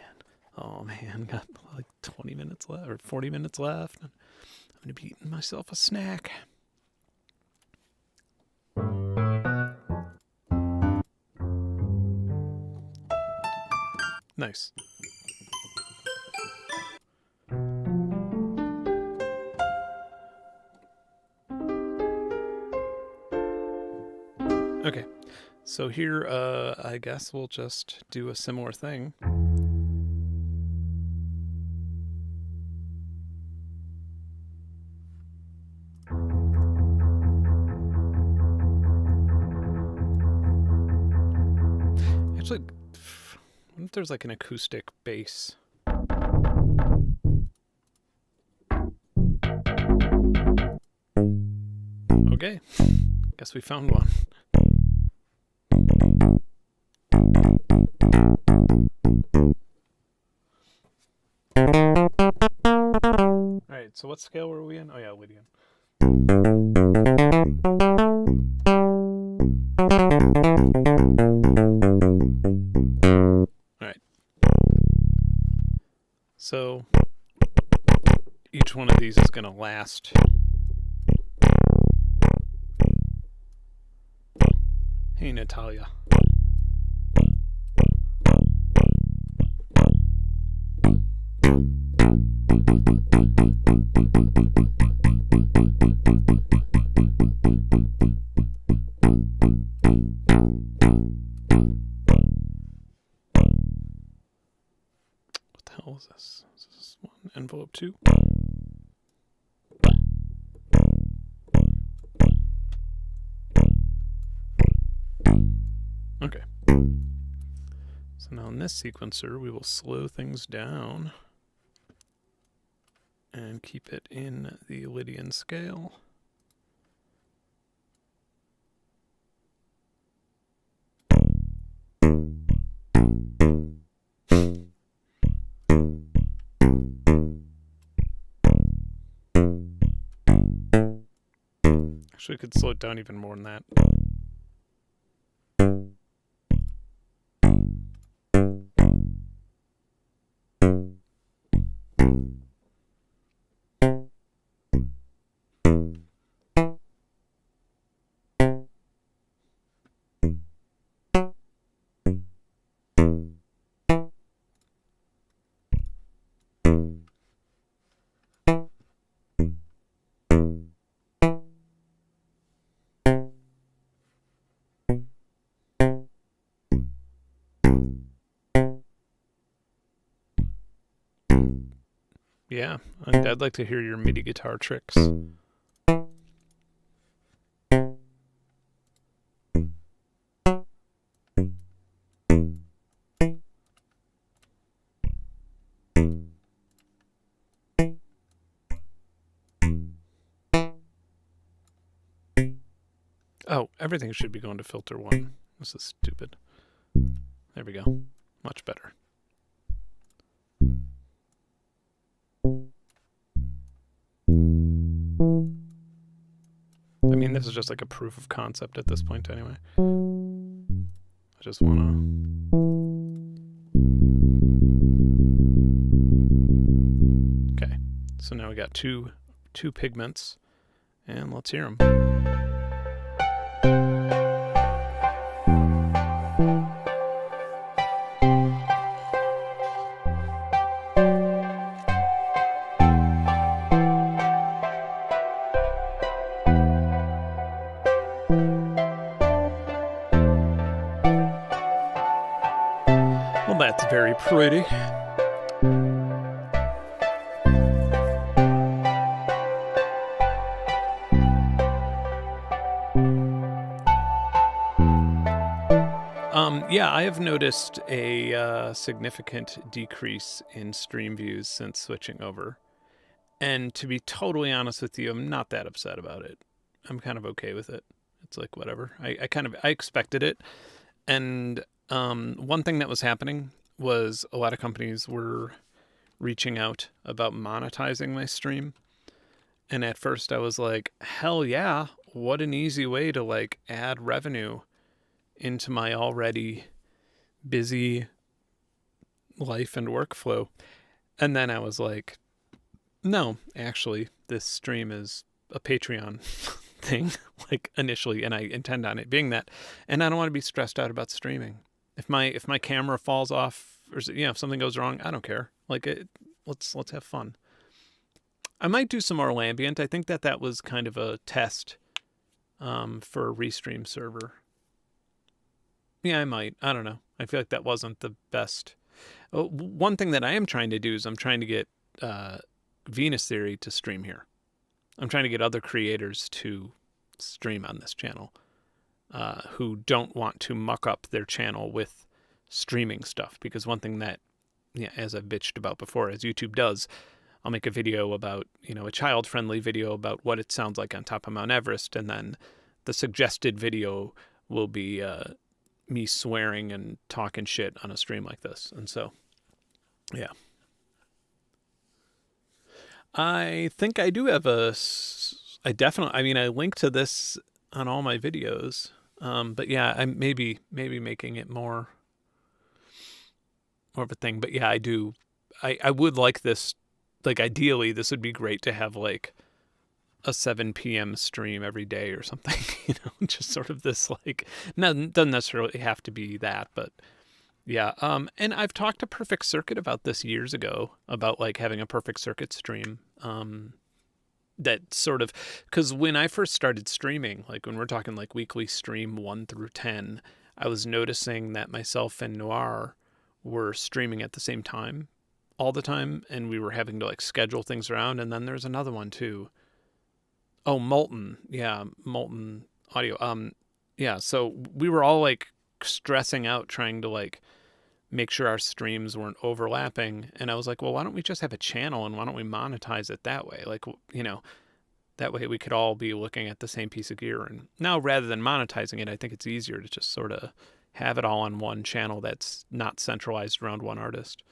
got like 20 minutes left or 40 minutes left. I'm gonna be eating myself a snack. Nice. Okay, so here, I guess we'll just do a similar thing. Actually, what if there's like an acoustic bass? Okay, guess we found one. Alright, so what scale were we in? Oh yeah, Lydian. Alright. So each one of these is going to last. Hey, Natalia. What the hell is this? Is this one? Envelope 2? Okay. So now in this sequencer, we will slow things down and keep it in the Lydian scale. Actually, we could slow it down even more than that. Yeah, I'd like to hear your MIDI guitar tricks. Oh, everything should be going to filter 1. This is stupid. There we go. Much better. I mean, this is just like a proof of concept at this point anyway. I just want to... Okay, so now we got two pigments, and let's hear them. Well, that's very pretty. Yeah, I have noticed a significant decrease in stream views since switching over. And to be totally honest with you, I'm not that upset about it. I'm kind of okay with it. It's like, whatever. I expected it. And one thing that was happening was a lot of companies were reaching out about monetizing my stream. And at first I was like, hell yeah, what an easy way to like add revenue into my already busy life and workflow. And then I was like, no, actually, this stream is a Patreon thing, like initially, and I intend on it being that. And I don't want to be stressed out about streaming. If my camera falls off, or if something goes wrong, I don't care. Like, let's have fun. I might do some more ambient. I think that was kind of a test for a Restream server. Yeah, I might. I don't know. I feel like that wasn't the best. One thing that I am trying to do is I'm trying to get Venus Theory to stream here. I'm trying to get other creators to stream on this channel who don't want to muck up their channel with streaming stuff, because one thing that, yeah, as I've bitched about before, as YouTube does, I'll make a video about, a child-friendly video about what it sounds like on top of Mount Everest, and then the suggested video will be me swearing and talking shit on a stream like this. And so, yeah. I think I do have I link to this on all my videos. But yeah, I'm maybe making it more of a thing. But yeah, I do. I would like this. Like, ideally, this would be great to have like a 7 p.m. stream every day or something. Just sort of this, like, no, doesn't necessarily have to be that, but yeah. And I've talked to Perfect Circuit about this years ago, about like having a Perfect Circuit stream. That sort of, because when I first started streaming, like when we're talking like weekly stream 1 through 10, I was noticing that myself and Noir were streaming at the same time all the time, and we were having to like schedule things around. And then there's another one too. Oh, Molten. Yeah, Molten Audio. Yeah, so we were all like stressing out trying to like make sure our streams weren't overlapping. And I was like, well, why don't we just have a channel, and why don't we monetize it that way? Like, that way we could all be looking at the same piece of gear. And now, rather than monetizing it, I think it's easier to just sort of have it all on one channel that's not centralized around one artist.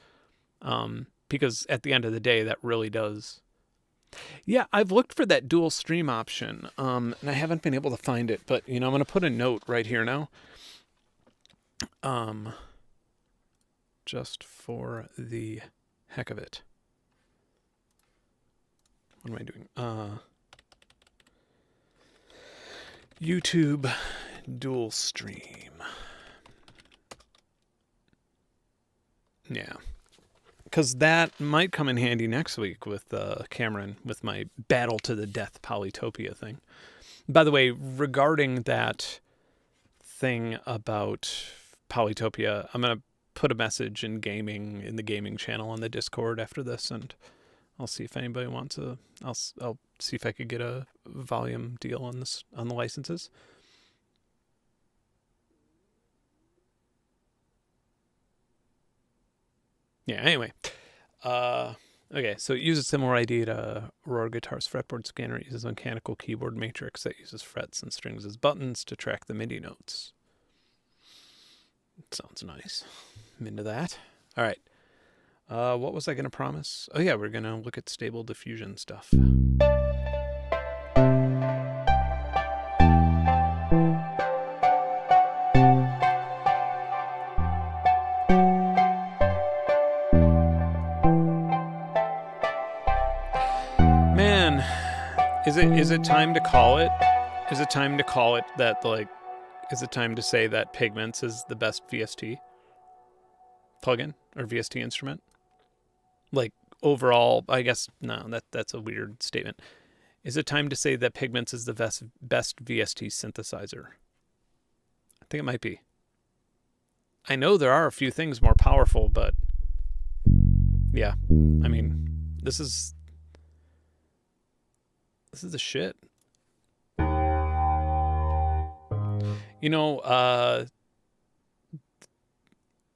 Because at the end of the day, that really does. Yeah, I've looked for that dual stream option, and I haven't been able to find it. But, I'm going to put a note right here now. Just for the heck of it. What am I doing? YouTube dual stream. Yeah. Because that might come in handy next week with Cameron, with my battle to the death Polytopia thing. By the way, regarding that thing about Polytopia, I'm going to put a message in the gaming channel on the Discord after this, and I'll see if anybody wants I'll see if I could get a volume deal on the licenses. Yeah, anyway. Okay, so it uses a similar idea to Aurora Guitar's fretboard scanner. It uses a mechanical keyboard matrix that uses frets and strings as buttons to track the MIDI notes. Sounds nice. I'm into that. All right. What was I going to promise? Oh, yeah, we're going to look at stable diffusion stuff. Man, is it time to call it? Is it time to call it that, like, is it time to say that Pigments is the best VST plugin or VST instrument? Like, overall, I guess, no, that's a weird statement. Is it time to say that Pigments is the best VST synthesizer? I think it might be. I know there are a few things more powerful, but yeah, I mean, this is the shit.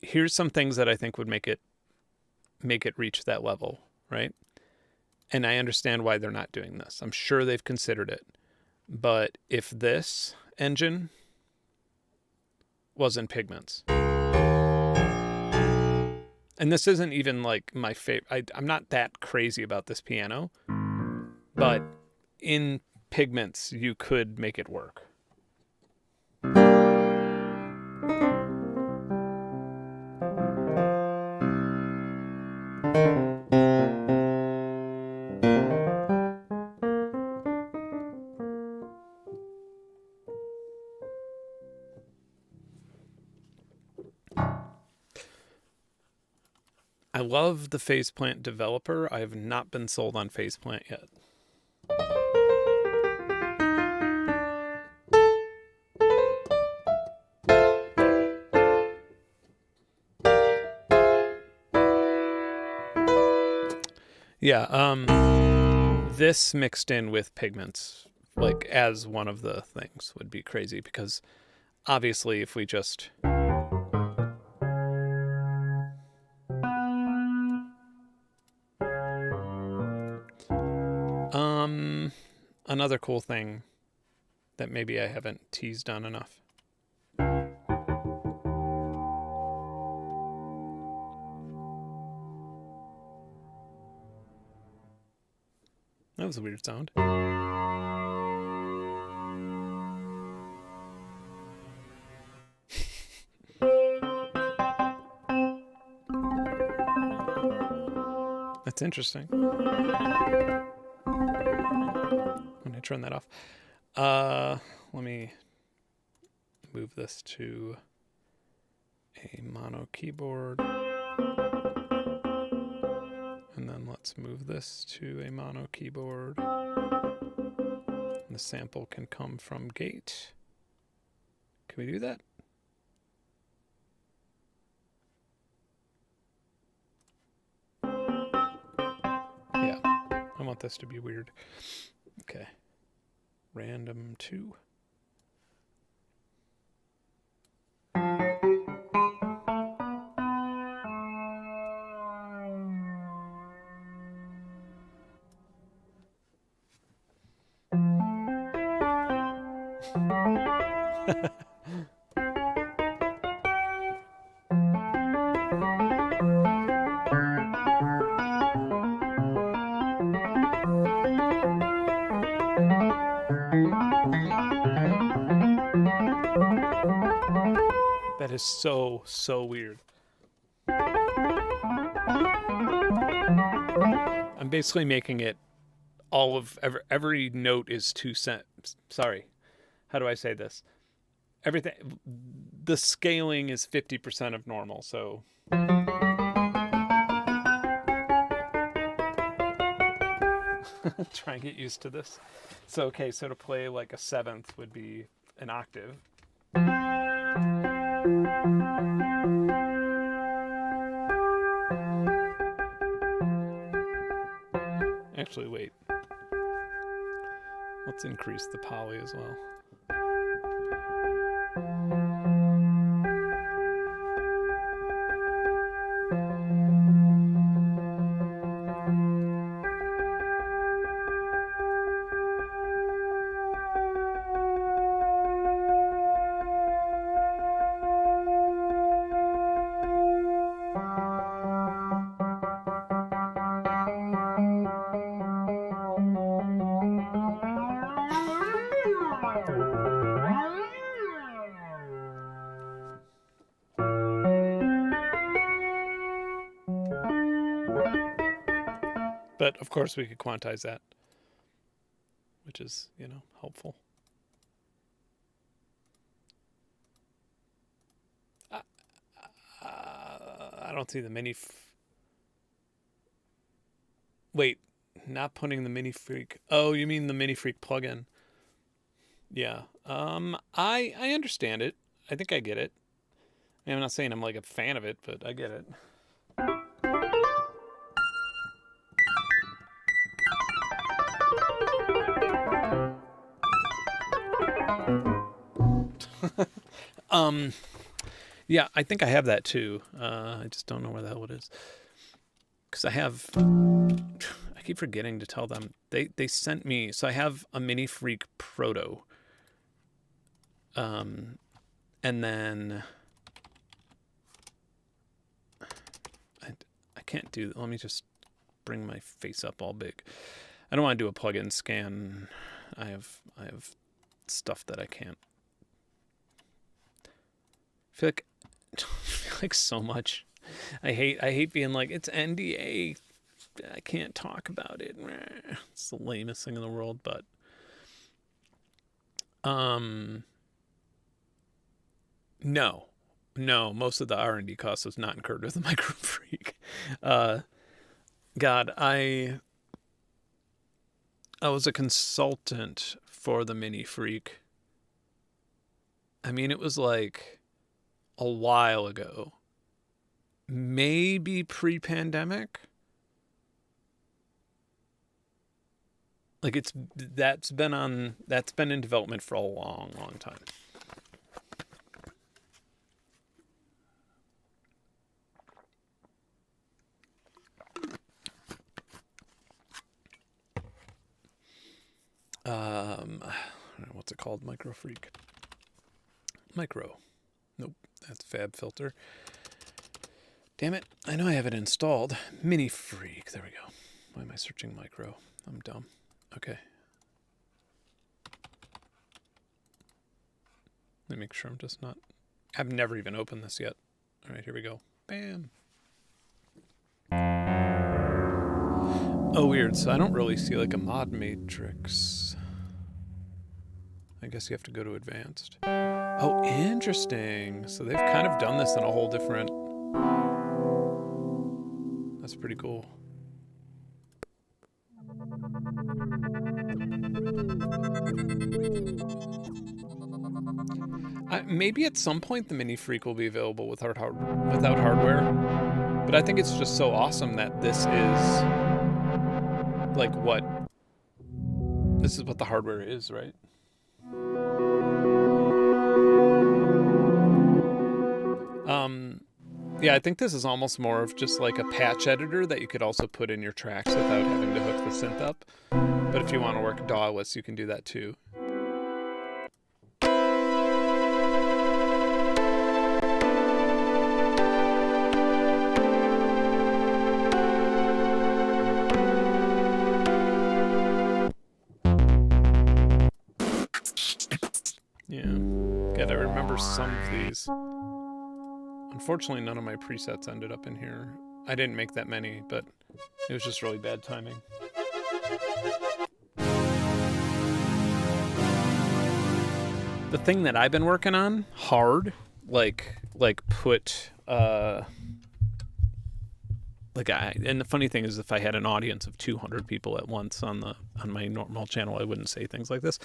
Here's some things that I think would make it reach that level, right? And I understand why they're not doing this. I'm sure they've considered it. But if this engine was in Pigments, and this isn't even like my favorite, I'm not that crazy about this piano, but in Pigments, you could make it work. I love the Faceplant developer. I have not been sold on Faceplant yet. Yeah, this mixed in with Pigments, like, as one of the things would be crazy, because obviously if we just... another cool thing that maybe I haven't teased on enough. That was a weird sound. That's interesting. When I turn that off. Let me move this to a mono keyboard. And then let's move this to a mono keyboard. And the sample can come from gate. Can we do that? Yeah, I want this to be weird. Okay. Random 2. That is so weird. I'm basically making it all of every note is 2 cents. Sorry. How do I say this? Everything, the scaling is 50% of normal, so try and get used to this. So okay, so to play like a 7th would be an octave. Actually, wait. Let's increase the poly as well. But of course we could quantize that, which is, you know, helpful. I don't see the mini. Wait, not putting the Mini Freak. Oh, you mean the Mini Freak plugin? Yeah. I understand it. I think I get it. I mean, I'm not saying I'm like a fan of it, but I get it. Yeah, I think I have that too. I just don't know where the hell it is. Because I keep forgetting to tell them. They sent me, so I have a Mini Freak Proto. And then I can't do, let me just bring my face up all big. I don't want to do a plugin scan. I have stuff that I can't. I feel like so much. I hate being like, it's NDA. I can't talk about it. It's the lamest thing in the world, but no, most of the R&D cost was not incurred with the Micro Freak. God, I was a consultant for the Mini Freak. I mean, it was like a while ago, maybe pre-pandemic. Like that's been in development for a long time. what's it called? Micro Freak. Micro. Nope, that's Fab Filter. Damn it, I know I have it installed. Mini Freak, there we go. Why am I searching Micro? I'm dumb. Okay. Let me make sure I'm just not... I've never even opened this yet. All right, here we go. Bam. Oh, weird. So I don't really see like a mod matrix. I guess you have to go to advanced. Oh, interesting. So they've kind of done this in a whole different... That's pretty cool. Maybe at some point the Mini Freak will be available without hardware. But I think it's just so awesome that this is like what... This is what the hardware is, right? Yeah, I think this is almost more of just like a patch editor that you could also put in your tracks without having to hook the synth up. But if you want to work DAW-less, you can do that too. Yeah, gotta remember some of these. Unfortunately, none of my presets ended up in here. I didn't make that many, but it was just really bad timing. The thing that I've been working on hard, like put and the funny thing is, if I had an audience of 200 people at once on my normal channel, I wouldn't say things like this.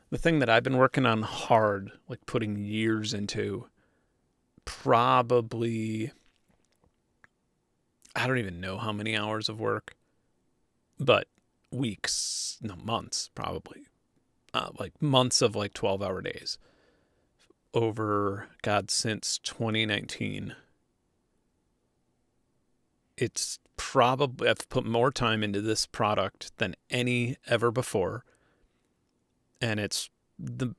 The thing that I've been working on hard, like putting years into, probably, I don't even know how many hours of work, but weeks, no, months probably, like months of like 12-hour days over, God, since 2019. It's probably, I've put more time into this product than any ever before. And it's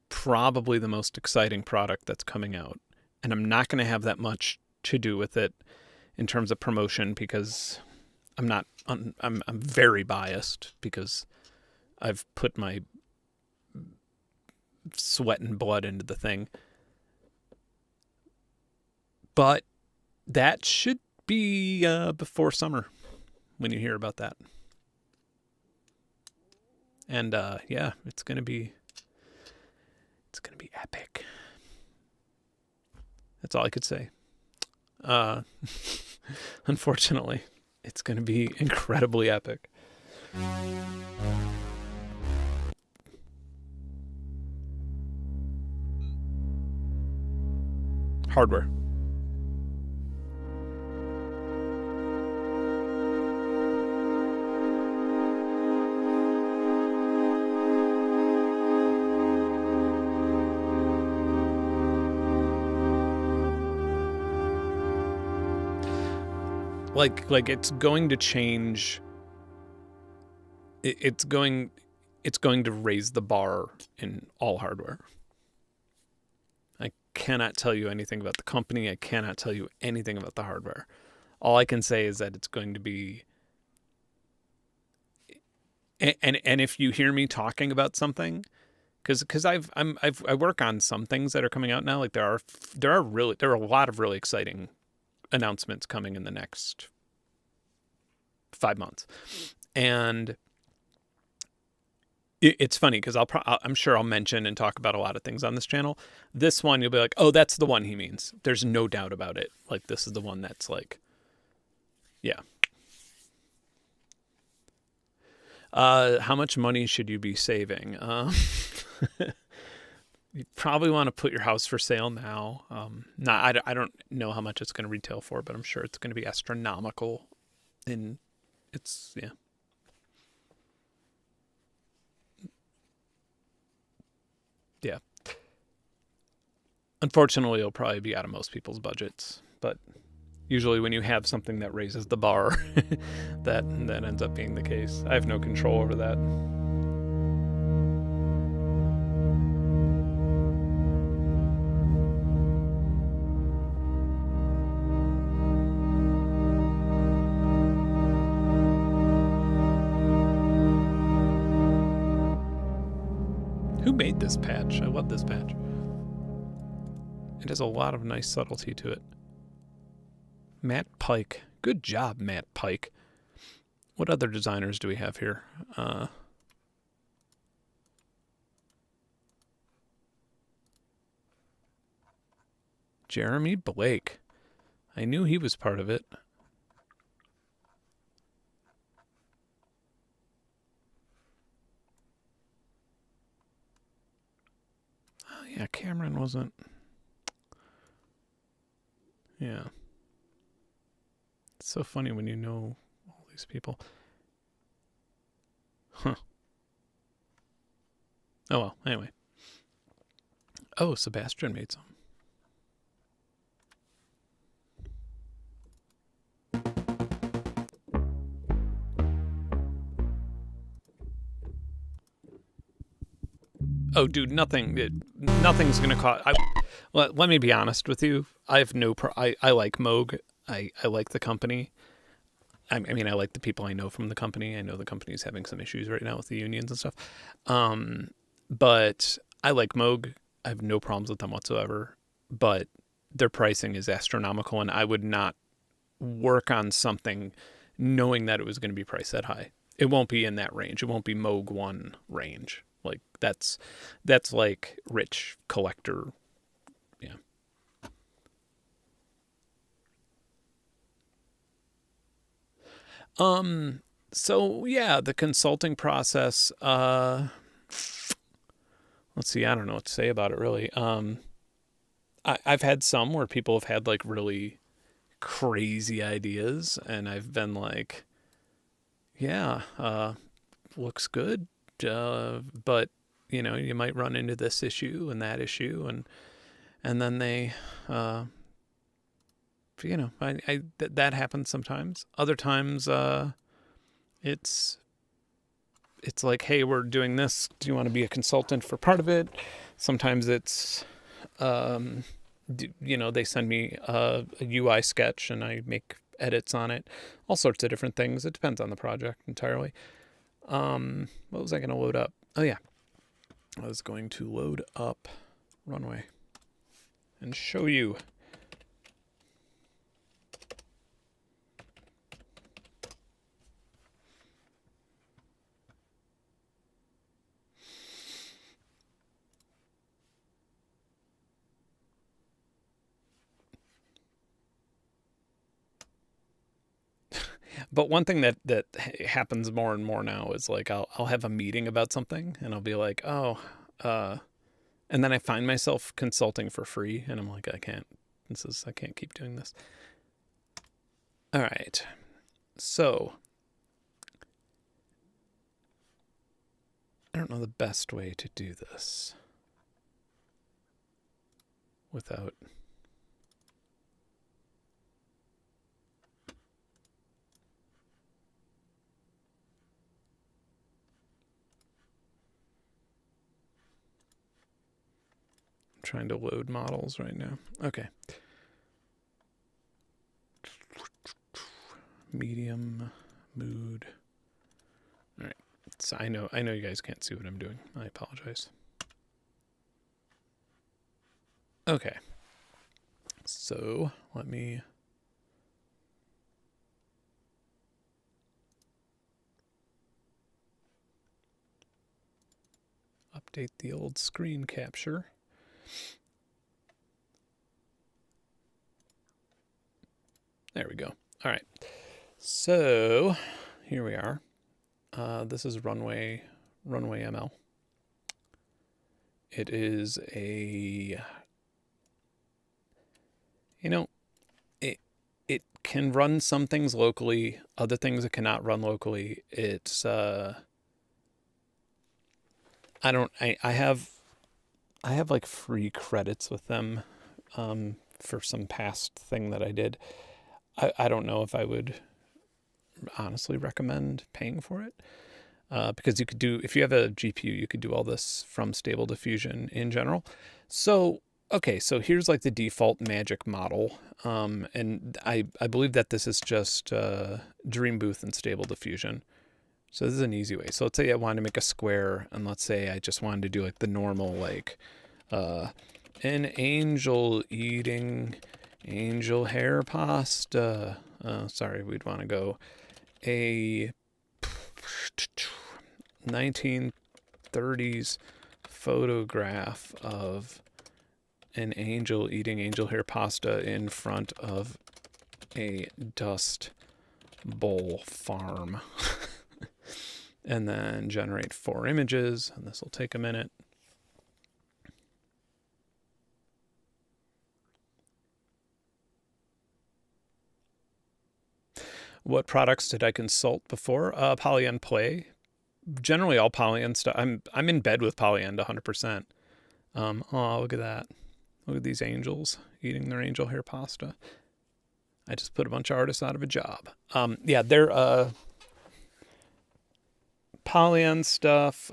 probably the most exciting product that's coming out. And I'm not going to have that much to do with it in terms of promotion because I'm very biased because I've put my sweat and blood into the thing. But that should be before summer when you hear about that. And yeah, it's gonna be epic. That's all I could say. Unfortunately, it's gonna be incredibly epic. Hardware. Like it's going to change. It's going to raise the bar in all hardware. I cannot tell you anything about the company. I cannot tell you anything about the hardware. All I can say is that it's going to be. And if you hear me talking about something, because I work on some things that are coming out now. Like there are a lot of really exciting announcements coming in the next 5 months. And it's funny because I'm sure I'll mention and talk about a lot of things on this channel. This one, you'll be like, oh, that's the one he means. There's no doubt about it. Like, this is the one that's like, yeah. How much money should you be saving? You probably want to put your house for sale now. I don't know how much it's going to retail for, but I'm sure it's going to be astronomical. And it's, yeah. Yeah. Unfortunately, it'll probably be out of most people's budgets. But usually when you have something that raises the bar, that ends up being the case. I have no control over that. made this patch? I love this patch. It has a lot of nice subtlety to it. Matt Pike. Good job, Matt Pike. What other designers do we have here? Jeremy Blake. I knew he was part of it. Oh, yeah, Cameron wasn't. Yeah. It's so funny when you know all these people. Huh. Oh, well, anyway. Oh, Sebastian made some. Oh, dude, nothing's gonna cost. Let me be honest with you. I have no. I like Moog. I like the company. I mean, I like the people I know from the company. I know the company's having some issues right now with the unions and stuff. But I like Moog. I have no problems with them whatsoever. But their pricing is astronomical, and I would not work on something knowing that it was going to be priced that high. It won't be in that range. It won't be Moog 1 range. Like that's like rich collector. Yeah. So yeah, the consulting process, let's see, I don't know what to say about it really. I've had some where people have had like really crazy ideas and I've been like, yeah, looks good. But you know, you might run into this issue and that issue and then they, you know, that happens sometimes. Other times, it's like, hey, we're doing this. Do you want to be a consultant for part of it? Sometimes it's, you know, they send me a UI sketch and I make edits on it. All sorts of different things. It depends on the project entirely. What was I going to load up? Oh yeah, I was going to load up Runway and show you. But one thing that happens more and more now is like I'll have a meeting about something and I'll be like, oh, and then I find myself consulting for free and I'm like, I can't keep doing this. All right. So I don't know the best way to do this without trying to load models right now. Okay. Medium, mood. All right. So I know you guys can't see what I'm doing. I apologize. Okay. So let me update the old screen capture. There we go. All right. So here we are. This is Runway ML. It is a, you know, it can run some things locally, other things it cannot run locally. It's I have like free credits with them for some past thing that I did. I don't know if I would honestly recommend paying for it because you could do, if you have a GPU, you could do all this from Stable Diffusion in general. So, okay, so here's like the default magic model. And I believe that this is just Dream Booth and Stable Diffusion. So this is an easy way. So let's say I wanted to make a square, and let's say I just wanted to do like the normal, like an angel eating angel hair pasta. Sorry, we'd want to go a 1930s photograph of an angel eating angel hair pasta in front of a dust bowl farm. And then generate 4 images, and this will take a minute. What products did I consult before? Polyend Play. Generally all Polyend stuff. I'm in bed with Polyend 100%. Oh, look at that. Look at these angels eating their angel hair pasta. I just put a bunch of artists out of a job. Yeah, they're Polyend stuff.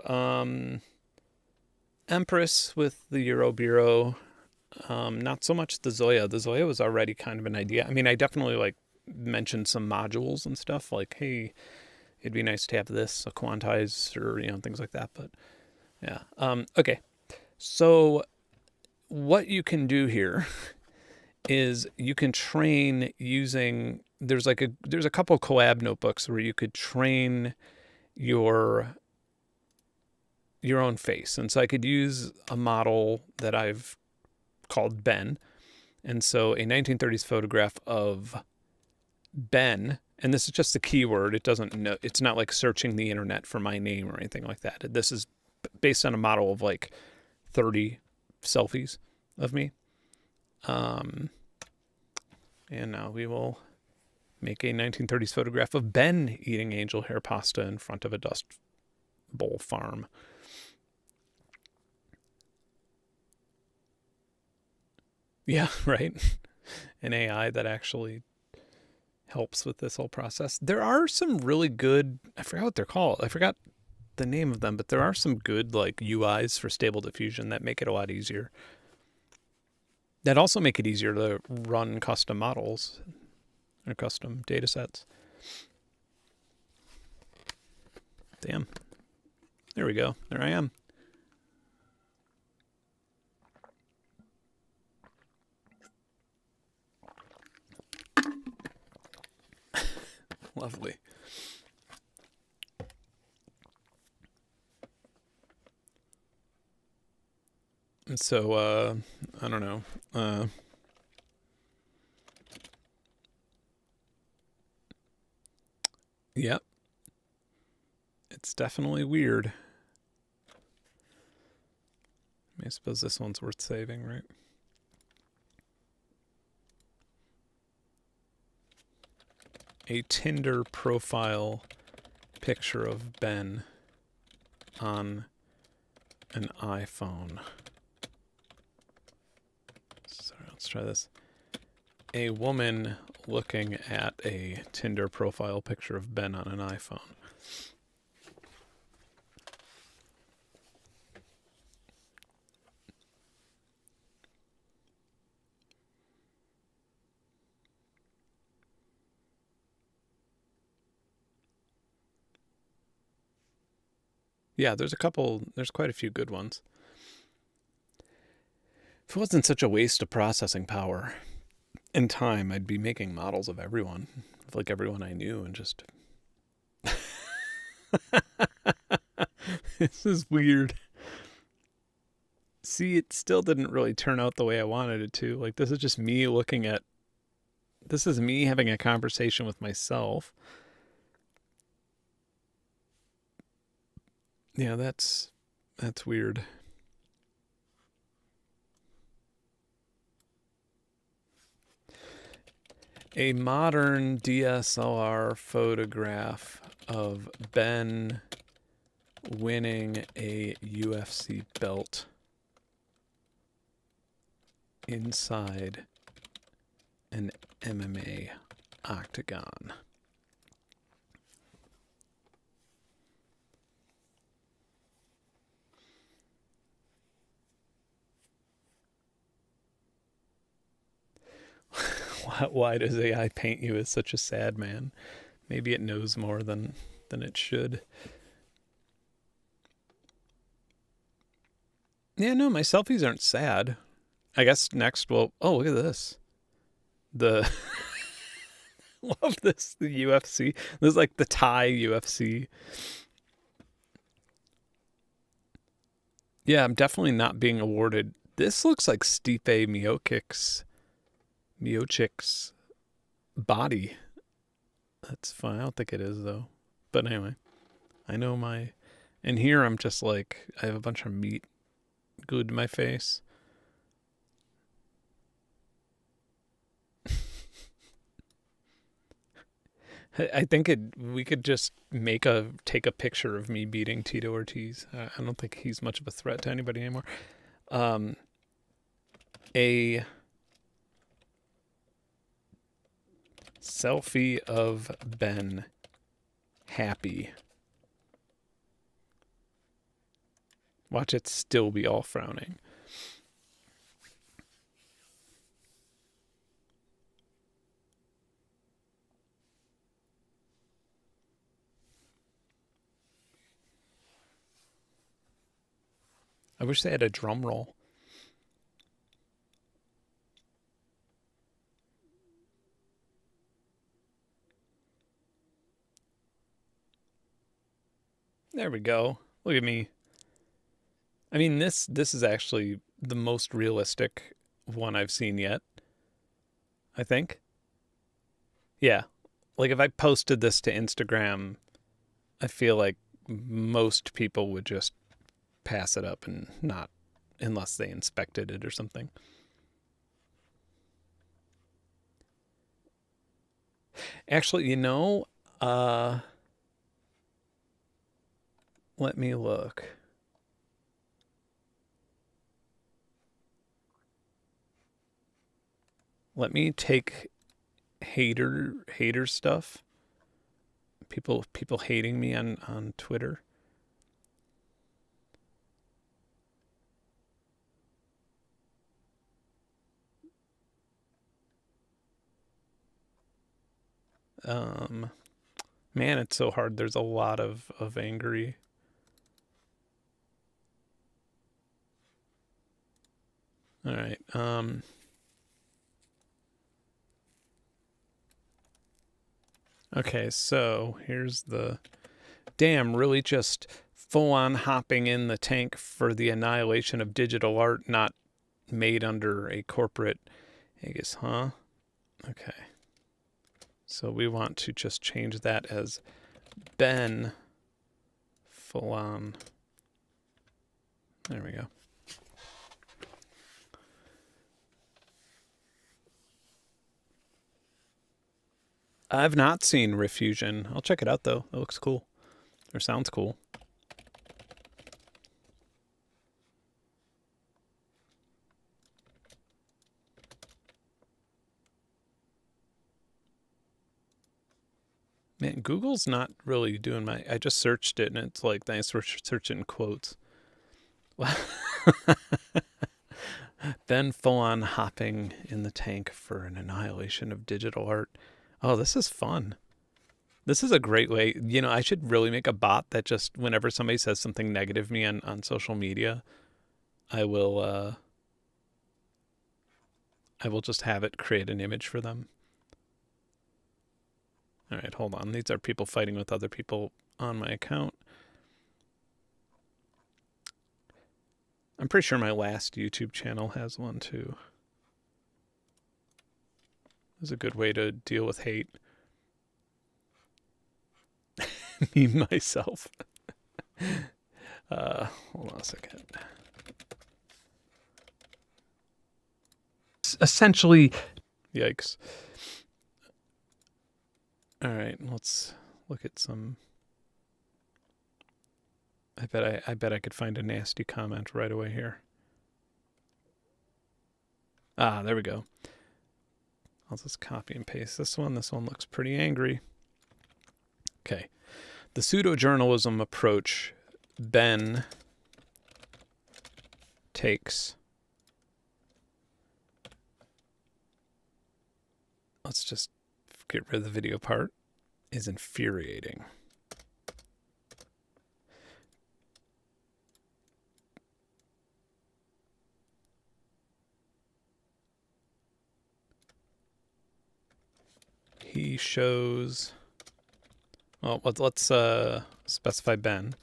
Empress with the Euro Bureau. Not so much the Zoya. The Zoya was already kind of an idea. I mean, I definitely like mentioned some modules and stuff like, hey, it'd be nice to have this, a quantize, or, you know, things like that. But yeah. Okay. So what you can do here is you can train using, there's a couple collab notebooks where you could train your own face. And so I could use a model that I've called Ben. And so a 1930s photograph of Ben, and this is just the keyword. It doesn't know, it's not like searching the internet for my name or anything like that. This is based on a model of like 30 selfies of me. And now we will make a 1930s photograph of Ben eating angel hair pasta in front of a dust bowl farm. Yeah, right. An AI that actually helps with this whole process. There are some really good, I forgot what they're called. I forgot the name of them, but there are some good like UIs for Stable Diffusion that make it a lot easier. That also make it easier to run custom models or custom data sets. Damn. There we go. There I am. Lovely. And so, I don't know. Yep. It's definitely weird. I suppose this one's worth saving, right? A Tinder profile picture of Ben on an iPhone. Sorry, let's try this. A woman looking at a Tinder profile picture of Ben on an iPhone. Yeah, there's quite a few good ones. If it wasn't such a waste of processing power and time, I'd be making models of everyone, of like everyone I knew, and just... This is weird. See, it still didn't really turn out the way I wanted it to. Like, this is just me this is me having a conversation with myself. Yeah, that's weird. A modern DSLR photograph of Ben winning a UFC belt inside an MMA octagon. Why does AI paint you as such a sad man? Maybe it knows more than than it should. Yeah, no, my selfies aren't sad. I guess next we'll... Oh, look at this. The... Love this. The UFC. This is like the Thai UFC. Yeah, I'm definitely not being awarded. This looks like Stipe Miocic's body. That's fine. I don't think it is, though. But anyway, I know my... And here I'm just like, I have a bunch of meat glued to my face. I think we could just take a picture of me beating Tito Ortiz. I don't think he's much of a threat to anybody anymore. A selfie of Ben happy. Watch it still be all frowning. I wish they had a drum roll. There we go. Look at me. I mean, this is actually the most realistic one I've seen yet, I think. Yeah. Like if I posted this to Instagram, I feel like most people would just pass it up and not, unless they inspected it or something. Actually, you know, let me look. Let me take hater stuff. People hating me on Twitter. Man, it's so hard. There's a lot of angry. All right. Okay, so here's the... Damn, really just full-on hopping in the tank for the annihilation of digital art not made under a corporate aegis, huh? Okay. So we want to just change that as Ben full-on. There we go. I've not seen Refusion. I'll check it out, though. It looks cool. Or sounds cool. Man, Google's not really doing my... I just searched it, and it's like, nice search it in quotes. Ben full-on hopping in the tank for an annihilation of digital art. Oh, this is fun. This is a great way. You know, I should really make a bot that just, whenever somebody says something negative to me on social media, I will just have it create an image for them. All right, hold on. These are people fighting with other people on my account. I'm pretty sure my last YouTube channel has one too. It's a good way to deal with hate. Me, myself. Hold on a second. Essentially, yikes. All right, let's look at some. I bet I could find a nasty comment right away here. Ah, there we go. I'll just copy and paste this one. This one looks pretty angry. Okay. The pseudo-journalism approach Ben takes. Let's just get rid of the video part. Is infuriating. he shows, well, let's specify Ben.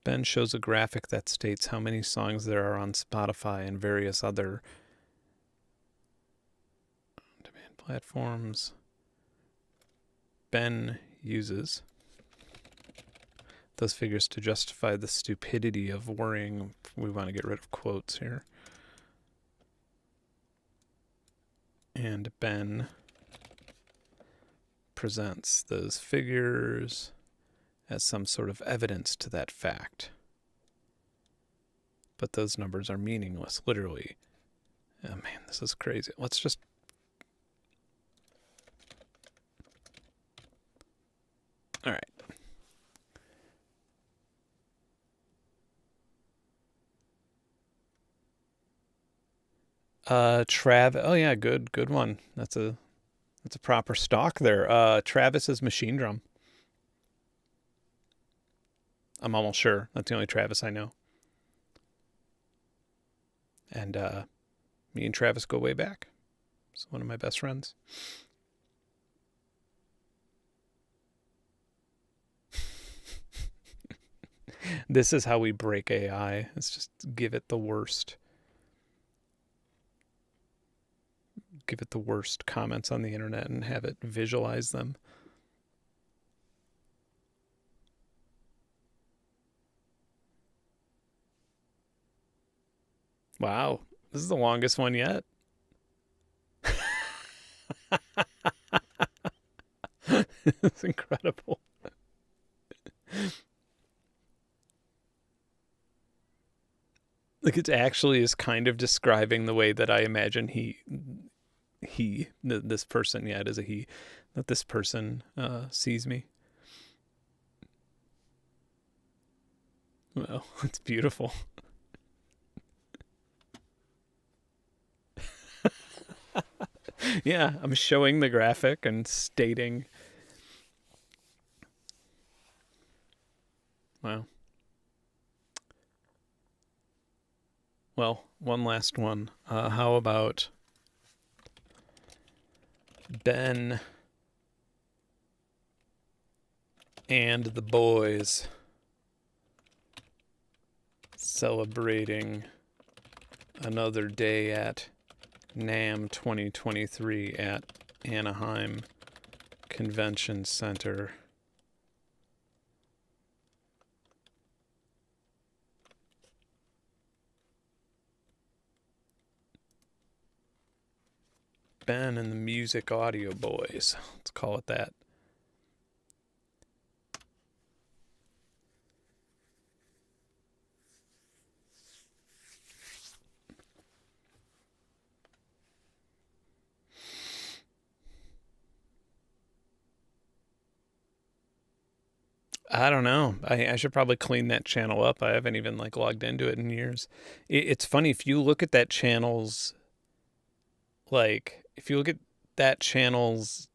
Ben shows a graphic that states how many songs there are on Spotify and various other demand platforms. Ben uses those figures to justify the stupidity of worrying. We want to get rid of quotes here. And Ben presents those figures as some sort of evidence to that fact. But those numbers are meaningless, literally. Oh man, this is crazy. Let's just... All right. Oh yeah, good one. That's a proper stock there. Travis's machine drum. I'm almost sure. That's the only Travis I know. And me and Travis go way back. He's one of my best friends. This is how we break AI. It's just give it the worst. Give it the worst comments on the internet and have it visualize them. Wow, this is the longest one yet. It's incredible. Like, it actually is kind of describing the way that I imagine this person, yeah, it is a he, that this person sees me. Well, it's beautiful. Yeah, I'm showing the graphic and stating. Wow. Well, one last one. How about Ben and the boys celebrating another day at NAMM 2023 at Anaheim Convention Center. Ben and the Music Audio Boys. Let's call it that. I don't know. I should probably clean that channel up. I haven't even logged into it in years. It's funny, if you look at that channel's if you look at that channel's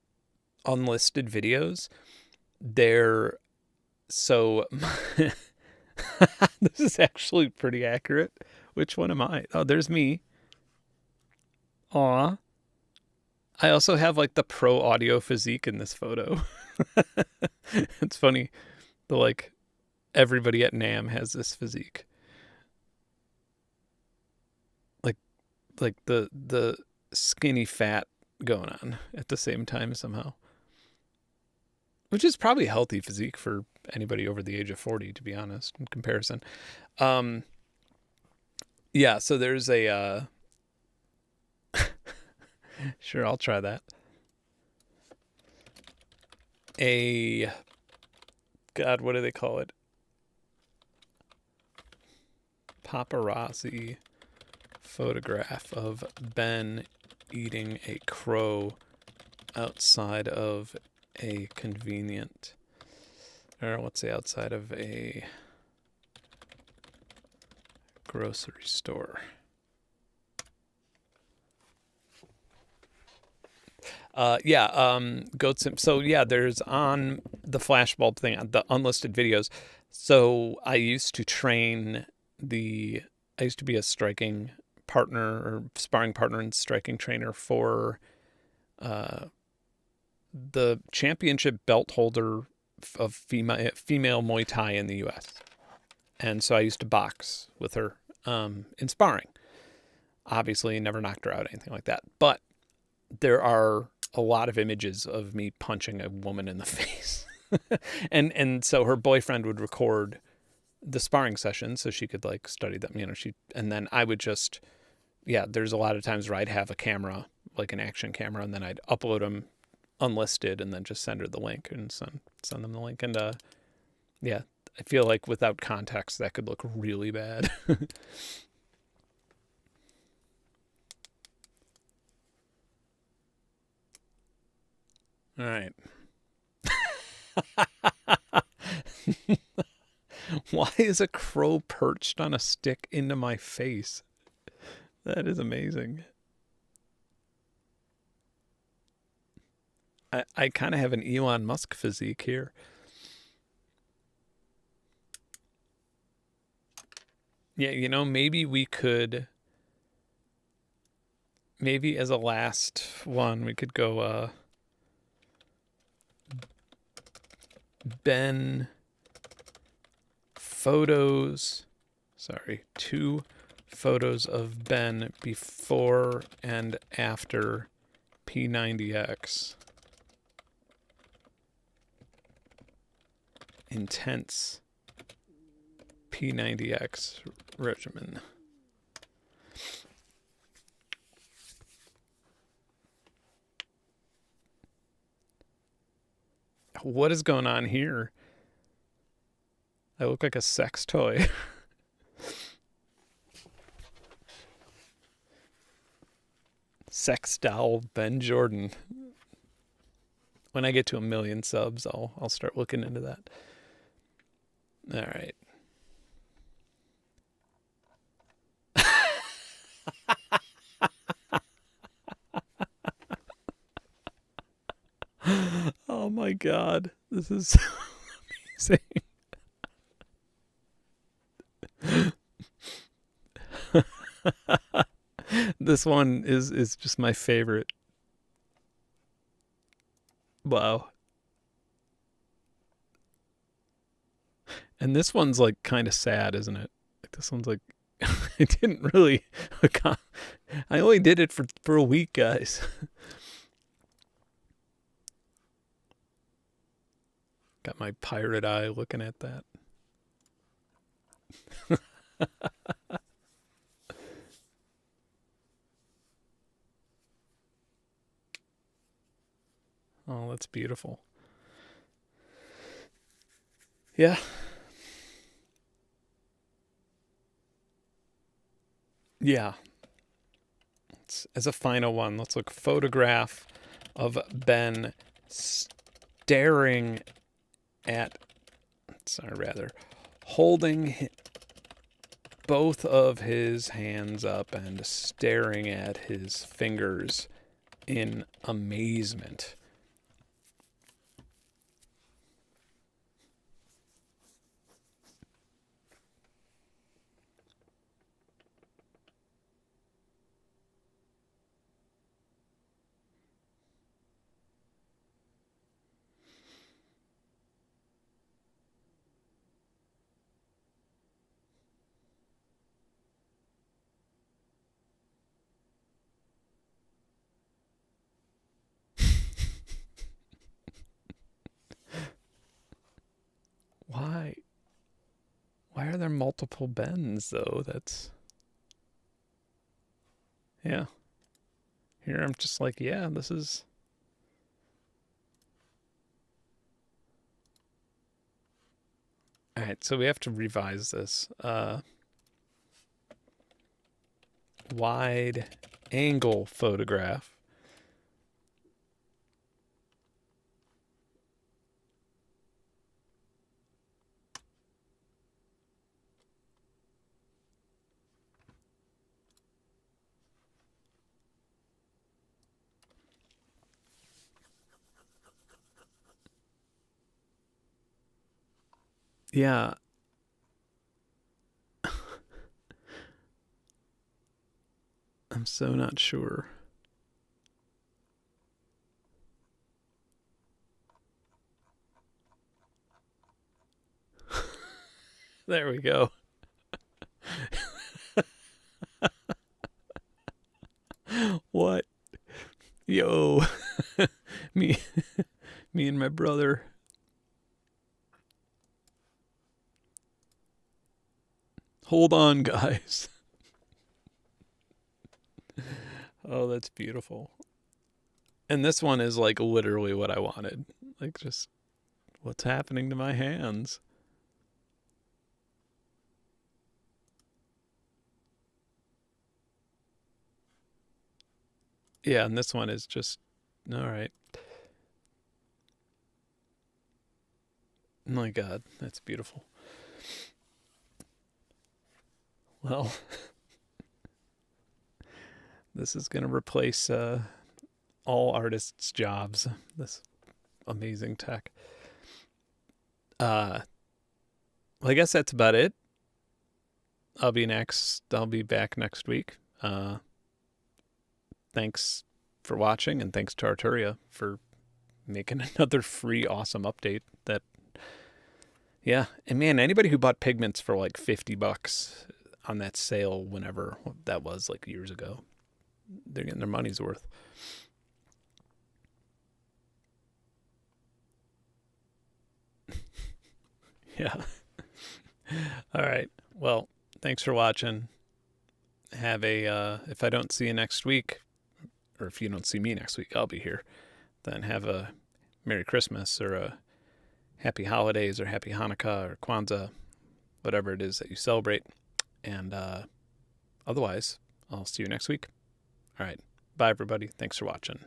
unlisted videos, they're so this is actually pretty accurate. Which one am I? Oh, there's me. Aw. I also have the pro audio physique in this photo. It's funny. Everybody at NAMM has this physique. The skinny fat going on at the same time somehow. Which is probably a healthy physique for anybody over the age of 40, to be honest, in comparison. Yeah, so there's a sure, I'll try that. God, what do they call it? Paparazzi photograph of Ben eating a crow outside of a convenient, or let's say outside of a grocery store. Goat Sim. So yeah, there's on the flashbulb thing, the unlisted videos. So I used to be a striking partner or sparring partner and striking trainer for the championship belt holder of female Muay Thai in the U.S. And so I used to box with her in sparring. Obviously, never knocked her out, anything like that. But there are a lot of images of me punching a woman in the face. and so her boyfriend would record the sparring sessions so she could like study them, and then I would just, there's a lot of times where I'd have a camera, like an action camera, and then I'd upload them unlisted and then just send her the link and send them the link. And I feel like without context that could look really bad. All right. Why is a crow perched on a stick into my face? That is amazing. I kind of have an Elon Musk physique here. Yeah, maybe we could, maybe as a last one, we could go Ben photos, 2 photos of Ben before and after P90X. Intense P90X regimen. What is going on here? I look like a sex toy. Sex doll Ben Jordan. When I get to 1 million subs, I'll start looking into that. All right. Oh my God. This is so amazing. This one is just my favorite. Wow. And this one's like kind of sad, isn't it? Like this one's like, I didn't really, I only did it for a week, guys. Got my pirate eye looking at that. Oh, that's beautiful. Yeah. Yeah. As a final one, let's look. Photograph of Ben staring at, holding both of his hands up and staring at his fingers in amazement. Why? Why are there multiple Bens, though? That's... Yeah. Here I'm just like, yeah, this is... Alright, so we have to revise this. Wide angle photograph. Yeah. I'm so not sure. There we go. What? Yo. me me and my brother. Hold on, guys. Oh, that's beautiful. And this one is like literally what I wanted. Like, just what's happening to my hands? Yeah, and this one is just all right. My God, that's beautiful. Well, this is going to replace all artists' jobs. This amazing tech. Well, I guess that's about it. I'll be back next week. Thanks for watching, and thanks to Arturia for making another free awesome update. That, yeah, and man, anybody who bought Pigments for like $50 on that sale, whenever that was, like years ago, they're getting their money's worth. Yeah. All right. Well, thanks for watching. Have a if I don't see you next week, or if you don't see me next week, I'll be here. Then have a Merry Christmas, or a Happy Holidays, or Happy Hanukkah, or Kwanzaa, whatever it is that you celebrate. And otherwise, I'll see you next week. All right. Bye, everybody. Thanks for watching.